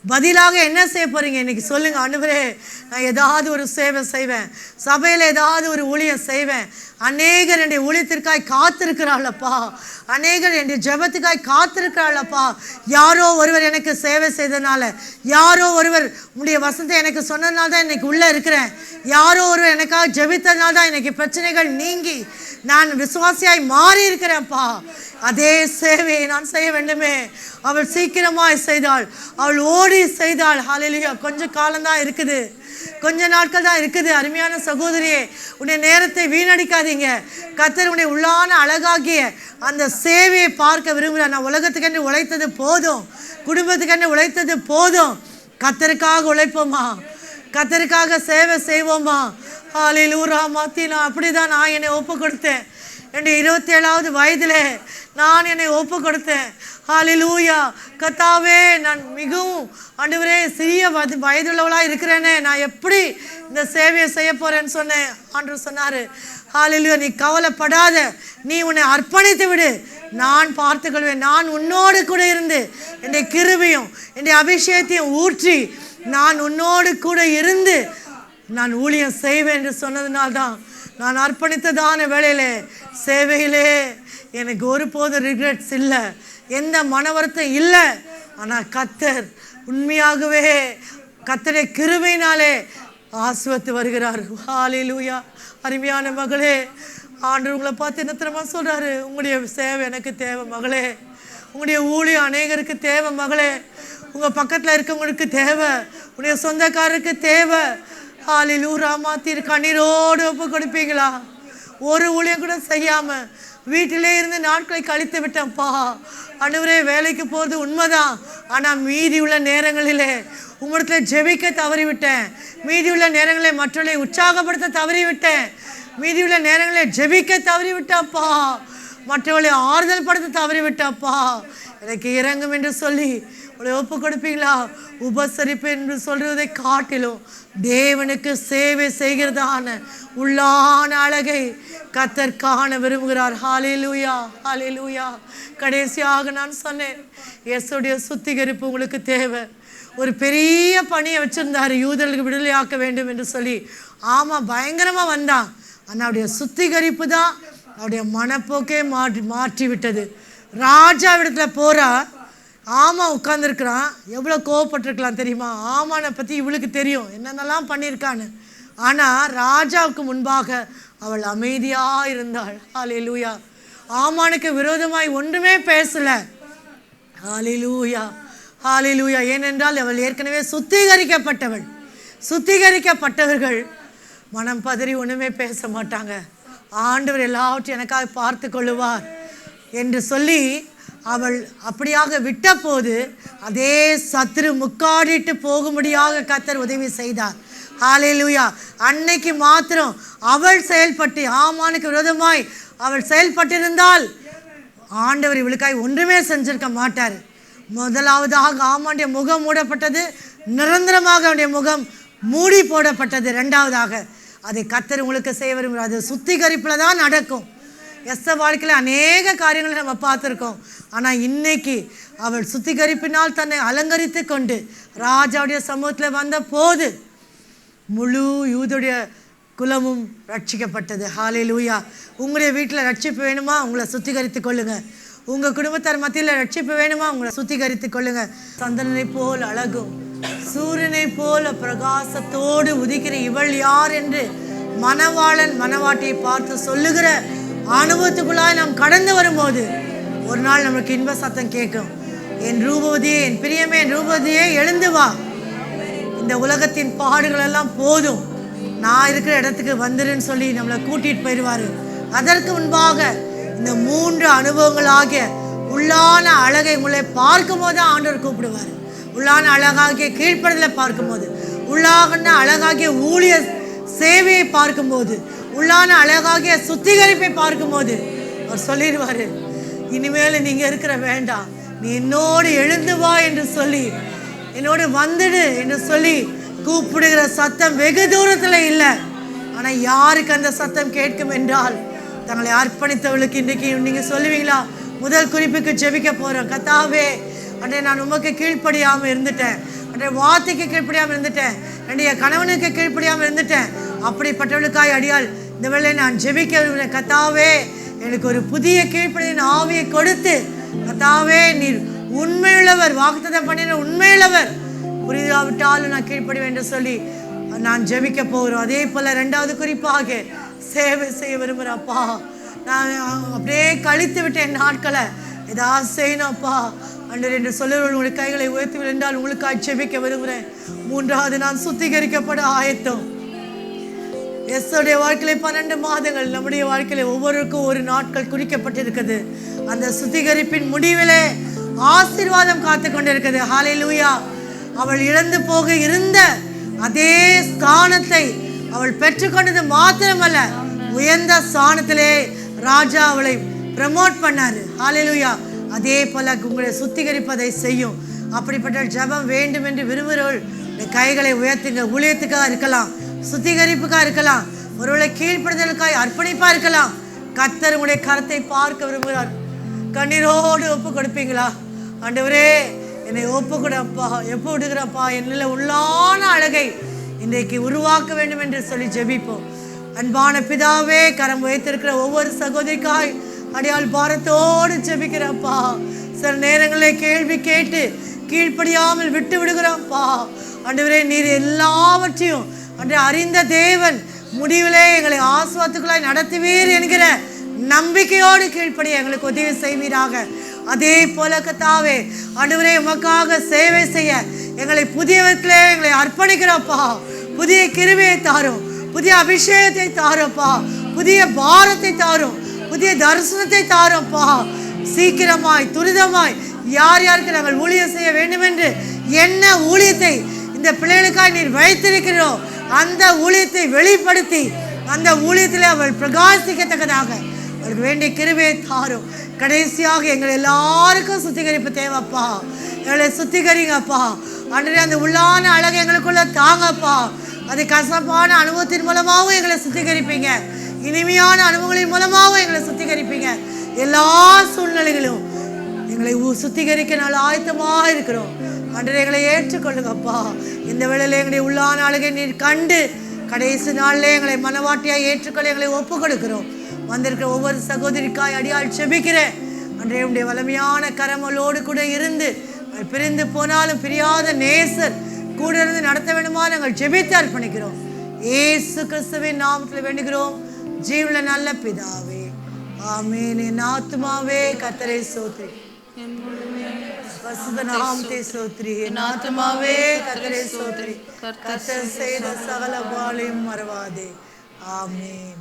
பதிலாக என்ன செய்ய போகிறீங்க? இன்றைக்கி சொல்லுங்கள், ஆண்டவரே நான் ஏதாவது ஒரு சேவை செய்வேன், சபையில் ஏதாவது ஒரு ஊழியம் செய்வேன். அநேகர் என்னுடைய ஊழியத்திற்காய் காத்திருக்கிறாளப்பா, அநேகர் என்னுடைய ஜெபத்துக்காய் காத்திருக்கிறாளப்பா. யாரோ ஒருவர் எனக்கு சேவை செய்ததுனால, யாரோ ஒருவர் உடைய வசனத்தை எனக்கு சொன்னதுனால தான் இன்றைக்கி உள்ளே இருக்கிறேன். யாரோ ஒருவர் எனக்காக ஜெபித்ததுனால தான் இன்றைக்கி பிரச்சனைகள் நீங்கி நான் விசுவாசியாய் மாறி இருக்கிறேன்ப்பா. அதே சேவையை நான் செய்ய வேண்டுமே. அவள் சீக்கிரமாய் செய்தாள், அவள் ஓடி செய்தாள். ஹல்லேலூயா. கொஞ்ச காலம்தான் இருக்குது, கொஞ்ச நாட்கள் தான் இருக்குது. அருமையான சகோதரியே, உன்னுடைய நேரத்தை வீணடிக்காதீங்க. கர்த்தர் உன்னுடைய உள்ளான அழகாகிய அந்த சேவையை பார்க்க விரும்புகிறார். நான் உலகத்துக்கென்று உழைத்தது போதும், குடும்பத்துக்கென்று உழைத்தது போதும். கர்த்தருக்காக உழைப்போமா? கர்த்தருக்காக சேவை செய்வோமா? ஹல்லேலூயா மாத்தினா. அப்படிதான் நான் என்னை ஒப்பு கொடுத்தேன். என்னுடைய 27வது வயதிலே நான் என்னை ஒப்பு கொடுத்தேன். ஹல்லேலூயா. கர்த்தாவே நான் மிகவும் ஆண்டவரே சிறிய வயதுள்ளவளாக இருக்கிறேனே, நான் எப்படி இந்த சேவையை செய்ய போகிறேன்னு சொன்னேன். ஆண்டவர் சொன்னார், ஹல்லேலூயா நீ கவலைப்படாத, நீ உன்னை அர்ப்பணித்து விடு, நான் பார்த்துக்கொள்வேன். நான் உன்னோடு கூட இருந்து என்னுடைய கிருபையும் என்னுடைய அபிஷேகத்தையும் ஊற்றி நான் உன்னோடு கூட இருந்து நான் ஊழியம் செய்வேன் என்று சொன்னதுனால்தான் நான் அர்ப்பணித்ததான வேளையிலே சேவையிலே எனக்கு ஒருபோதும் ரிக்ரெட்ஸ் இல்லை, எந்த மன வருத்தம் இல்லை. ஆனால் கர்த்தர் உண்மையாகவே கர்த்தருடைய கிருபையினாலே ஆசீர்வதித்து வருகிறார். ஹல்லேலூயா. அருமையான மகளே, ஆண்டவர் உங்களை பார்த்து என்ன தெரியுமா சொல்றாரு? உங்களுடைய சேவை எனக்கு தேவை மகளே, உங்களுடைய ஊழியம் அநேகருக்கு தேவை மகளே, உங்க பக்கத்துல இருக்கவங்களுக்கு தேவை, உங்களுடைய சொந்தக்காரருக்கு தேவை. ஹல்லேலூயா. மாத்தீர் கண்ணீரோடு ஒப்பு கொடுப்பீங்களா? ஒரு ஊழியம் கூட செய்யாம வீட்டிலே இருந்து நாட்களை கழித்து விட்டேன்ப்பா. ஆண்டவரே, வேலைக்கு போகிறது உண்மைதான், ஆனால் மீதி உள்ள நேரங்களிலே உம்மிடத்தில் ஜெபிக்க தவறிவிட்டேன். மீதி உள்ள நேரங்களில் மற்றவர்களை உற்சாகப்படுத்த தவறிவிட்டேன். மீதி உள்ள நேரங்களில் ஜெபிக்க தவறிவிட்டாப்பா. மற்றவர்களை ஆறுதல் படுத்த தவறிவிட்டாப்பா. எனக்கு இறங்கும் என்று சொல்லி உங்களை ஒப்பு கொடுப்பீங்களா? உபசரிப்பு என்று சொல்றதை காட்டிலும் தேவனுக்கு சேவை செய்கிறதான உள்ளான அழகை கர்த்தர் காண விரும்புகிறார். ஹல்லேலூயா, ஹல்லேலூயா. கடைசியாக நான் சொன்னேன், இயேசுடைய சுத்திகரிப்பு உங்களுக்கு தேவை. ஒரு பெரிய பணியை வச்சிருந்தாரு, யூதர்களுக்கு விடுதலையாக்க வேண்டும் என்று சொல்லி. ஆமாம், பயங்கரமாக வந்தான். ஆனால் அவருடைய சுத்திகரிப்பு தான் அவருடைய மனப்போக்கே மாற்றி விட்டது. ராஜா இடத்துல போறா. ஆமாம் உட்கார்ந்துருக்கிறான். எவ்வளோ கோவப்பட்டிருக்கலாம் தெரியுமா? ஆமானை பற்றி இவளுக்கு தெரியும் என்னென்னலாம் பண்ணியிருக்கான்னு. ஆனால் ராஜாவுக்கு முன்பாக அவள் அமைதியாக இருந்தாள். ஹல்லேலூயா. ஆமானுக்கு விரோதமாய் ஒன்றுமே பேசலை. ஹல்லேலூயா, ஹல்லேலூயா. ஏனென்றால் அவள் ஏற்கனவே சுத்திகரிக்கப்பட்டவள். சுத்திகரிக்கப்பட்டவர்கள் மனம் பதறி ஒன்றுமே பேச மாட்டாங்க. ஆண்டவர் எல்லாவற்றையும் எனக்காக பார்த்து கொள்ளுவார் என்று சொல்லி அவள் அப்படியாக விட்ட போது அதே சத்துரு முக்காடிட்டு போகும்படியாக கர்த்தர் உதவி செய்தார். ஹல்லேலூயா. அன்னைக்கு மாத்திரம் அவள் செயல்பட்டு ஆமானுக்கு விரோதமாய் அவள் செயல்பட்டிருந்தால் ஆண்டவர் இவளுக்காய் ஒன்றுமே செஞ்சிருக்க மாட்டார். முதலாவதாக ஆமானுடைய முகம் மூடப்பட்டது, நிரந்தரமாக அவனுடைய முகம் மூடி போடப்பட்டது. ரெண்டாவதாக அதை கர்த்தர் உங்களுக்கு செய்ய விரும்புகிறார். அது சுத்திகரிப்பில் தான் நடக்கும். எஸ்தர் வாழ்க்கையில் அநேக காரியங்களை நம்ம பார்த்துருக்கோம். ஆனால் இன்னைக்கு அவள் சுத்திகரிப்பினால் தன்னை அலங்கரித்து கொண்டு ராஜாவுடைய சமூகத்தில் வந்த போது முழு யூதருடைய குலமும் ரட்சிக்கப்பட்டது. ஹல்லேலூயா. உங்களுடைய வீட்டில் ரட்சிப்பு வேணுமா? உங்களை சுத்திகரித்து கொள்ளுங்க. உங்கள் குடும்பத்தார் மத்தியில் ரட்சிப்பு வேணுமா? உங்களை சுத்திகரித்து கொள்ளுங்க. சந்திரனை போல் அழகும் சூரியனை போல பிரகாசத்தோடு உதிக்கிற இவள் யார் என்று மணவாளன் மணவாட்டியை பார்த்து சொல்லுகிற அனுபவத்துக்குள்ளாய் நாம் கடந்து வரும்போது ஒரு நாள் நம்மளுக்கு இன்ப சத்தம் கேட்கும். என் ரூபவதியே, என் பிரியமே, என் ரூபவதியே, எழுந்து வா. இந்த உலகத்தின் பாடுகள் எல்லாம் போதும், நான் இருக்கிற இடத்துக்கு வந்துருன்னு சொல்லி நம்மளை கூட்டிகிட்டு போயிடுவார். அதற்கு முன்பாக இந்த 3 அனுபவங்களாகிய உள்ளான அழகை உங்களை பார்க்கும்போது தான் ஆண்டவர் கூப்பிடுவார். உள்ளான அழகாகிய கீழ்ப்படுதலை பார்க்கும்போது, உள்ளான அழகாகிய ஊழிய சேவையை பார்க்கும்போது, உள்ளான அழகாகிய சுத்திகரிப்பை பார்க்கும்போது அவர் சொல்லிடுவார், இனிமேல் நீங்கள் இருக்கிற வேண்டாம், நீ என்னோடு எழுந்து வா என்று சொல்லி, என்னோடு வந்துடு என்று சொல்லி கூப்பிடுகிற சத்தம் வெகு தூரத்தில் இல்லை. ஆனால் யாருக்கு அந்த சத்தம் கேட்கும் என்றால் தங்களை அர்ப்பணித்தவளுக்கு. இன்றைக்கி நீங்கள் சொல்லுவீங்களா? முதல் குறிப்புக்கு ஜெபிக்க போகிறோம். கர்த்தாவே, அன்றே நான் உமக்கு கீழ்ப்படியாமல் இருந்துட்டேன், அன்றே வார்த்தைக்கு கீழ்ப்படியாமல் இருந்துட்டேன், என்னுடைய கணவனுக்கு கீழ்ப்படியாமல் இருந்துட்டேன். அப்படிப்பட்டவளுக்காய் அடியால் இந்த வேளை நான் ஜெபிக்க விரும்புகிறேன். கர்த்தாவே, எனக்கு ஒரு புதிய கீழ்ப்படியின் ஆவியை கொடுத்து, கர்த்தாவே நீர் உண்மையுள்ளவர், வாக்குத்தத்தம் பண்ணின உண்மையுள்ளவர், புரியாவிட்டாலும் நான் கீழ்ப்படிவேன் என்று சொல்லி நான் ஜெபிக்க போகிறோம். அதே போல் 2வது குறிப்பாக சேவை செய்ய விரும்புகிறப்பா. நான் அப்படியே கழித்து விட்டேன் நாட்களை, ஏதாவது செய்யணும்ப்பா அன்று என்று சொல்லுவர்கள் உங்களுடைய கைகளை உயர்த்தி என்றால் உங்களுக்காக ஜெபிக்க விரும்புகிறேன். 3வது, நான் சுத்திகரிக்கப்பட ஆயத்தம். எஸ்ஸோடைய வாழ்க்கையில 12 மாதங்கள், நம்முடைய வாழ்க்கையில ஒவ்வொருக்கும் ஒரு நாட்கள் குறிக்கப்பட்டிருக்குது. அந்த சுத்திகரிப்பின் முடிவிலே ஆசீர்வாதம் காத்து கொண்டிருக்குது. ஹல்லேலூயா. அவள் இழந்து போக இருந்த அதே ஸ்தானத்தை அவள் பெற்றுக்கொண்டது மாத்திரமல்ல, உயர்ந்த ஸ்தானத்திலே ராஜா அவளை ப்ரமோட் பண்ணாரு. ஹல்லேலூயா. அதே போல உங்களை சுத்திகரிப்பதை செய்யும். அப்படிப்பட்ட ஜெபம் வேண்டும் என்று விரும்புகிறவர்கள் கைகளை உயர்த்துங்க. ஊழியத்துக்காக இருக்கலாம், சுத்திகரிப்புக்காக இருக்கலாம், ஒருவேளை கீழ்ப்படுதலுக்காய் அர்ப்பணிப்பாக இருக்கலாம். கர்த்தர் உங்களுடைய கரத்தை பார்க்க விரும்புகிறார். கண்ணீரோடு ஒப்பு கொடுப்பீங்களா? ஆண்டவரே, என்னை ஒப்பு கொடுப்பா, எப்போ விடுகிறப்பா, என்னில் உள்ளான அழகை இன்றைக்கு உருவாக்க வேண்டும் என்று சொல்லி ஜெபிப்போம். அன்பான பிதாவே, கரம் வைத்திருக்கிற ஒவ்வொரு சகோதரிக்காய் அடியால் பாரத்தோடு ஜெபிக்கிறப்பா. சில நேரங்களில் கேள்வி கேட்டு கீழ்ப்படியாமல் விட்டு விடுகிறோம்ப்பா. ஆண்டவரே, நீர் எல்லாவற்றையும் அன்று அறிந்த தேவன், முடிவிலே எங்களை ஆசுவாத்துக்குள்ளாய் நடத்துவீர் என்கிற நம்பிக்கையோடு கீழ்ப்படிய எங்களுக்கு உதவி செய்வீராக. அதே போல கர்த்தாவே ஆண்டவரே உமக்காக சேவை செய்ய எங்களை புதியவர்களே எங்களை அர்ப்பணிக்கிறோப்பா. புதிய கிருபையை தாரும், புதிய அபிஷேகத்தை தாரும்ப்பா, புதிய பாரத்தை தாரும், புதிய தரிசனத்தை தாரும்ப்பா. சீக்கிரமாய் துரிதமாய் யார் யாருக்கு நாங்கள் ஊழியம் செய்ய வேண்டும் என்று என்ன ஊழியத்தை இந்த பிள்ளைகளுக்காக நீர் வைத்திருக்கிறோம் அந்த ஊழியத்தை வெளிப்படுத்தி அந்த ஊழியத்தில் அவள் பிரகாசிக்கத்தக்கதாக அவளுக்கு வேண்டிய கிருபையை தாரும். கடைசியாக எங்களை எல்லாருக்கும் சுத்திகரிப்பு தேவைப்பா. எங்களை சுத்திகரிங்கப்பா. அன்றே அந்த உள்ளான அழகு எங்களுக்குள்ள தாங்கப்பா. அது கசப்பான அனுபவத்தின் மூலமாகவும் எங்களை சுத்திகரிப்பீங்க, இனிமையான அனுபவங்களின் மூலமாகவும் எங்களை சுத்திகரிப்பீங்க. எல்லா சூழ்நிலைகளும் எங்களை சுத்திகரிக்க நாள் ஆயத்தமாக இருக்கிறோம். அன்றே எங்களை ஏற்றுக்கொள்ளுங்கப்பா. இந்த வேளையில் எங்களுடைய உள்ளான அழகை நீர் கண்டு கடைசி நாளில் எங்களை மனவாட்டியாக ஏற்றுக்கொள்ள எங்களை ஒப்பு கொடுக்கிறோம். வந்திருக்கிற ஒவ்வொரு சகோதரிக்காய் அடியால் செபிக்கிறேன். அன்றைய உடைய வலிமையான கரமலோடு கூட இருந்து பிரிந்து போனாலும் பிரியாத நேசர் கூட இருந்து நடத்த வேண்டுமா நாங்கள் ஜெபித்து அர்ப்பணிக்கிறோம். இயேசு கிறிஸ்துவின் நாமத்தில் வேண்டுகிறோம் ஜீவன நல்ல பிதாவே, ஆமென். என் ஆத்துமாவே கர்த்தரை ஸ்தோத்திரி, பரிசுத்த நாமத்தை ஸ்தோத்திரி. என் ஆத்துமாவே கர்த்தரை ஸ்தோத்திரி, கர்த்தர் செய்த சகல பாளையும் மறவாதே. ஆமென்.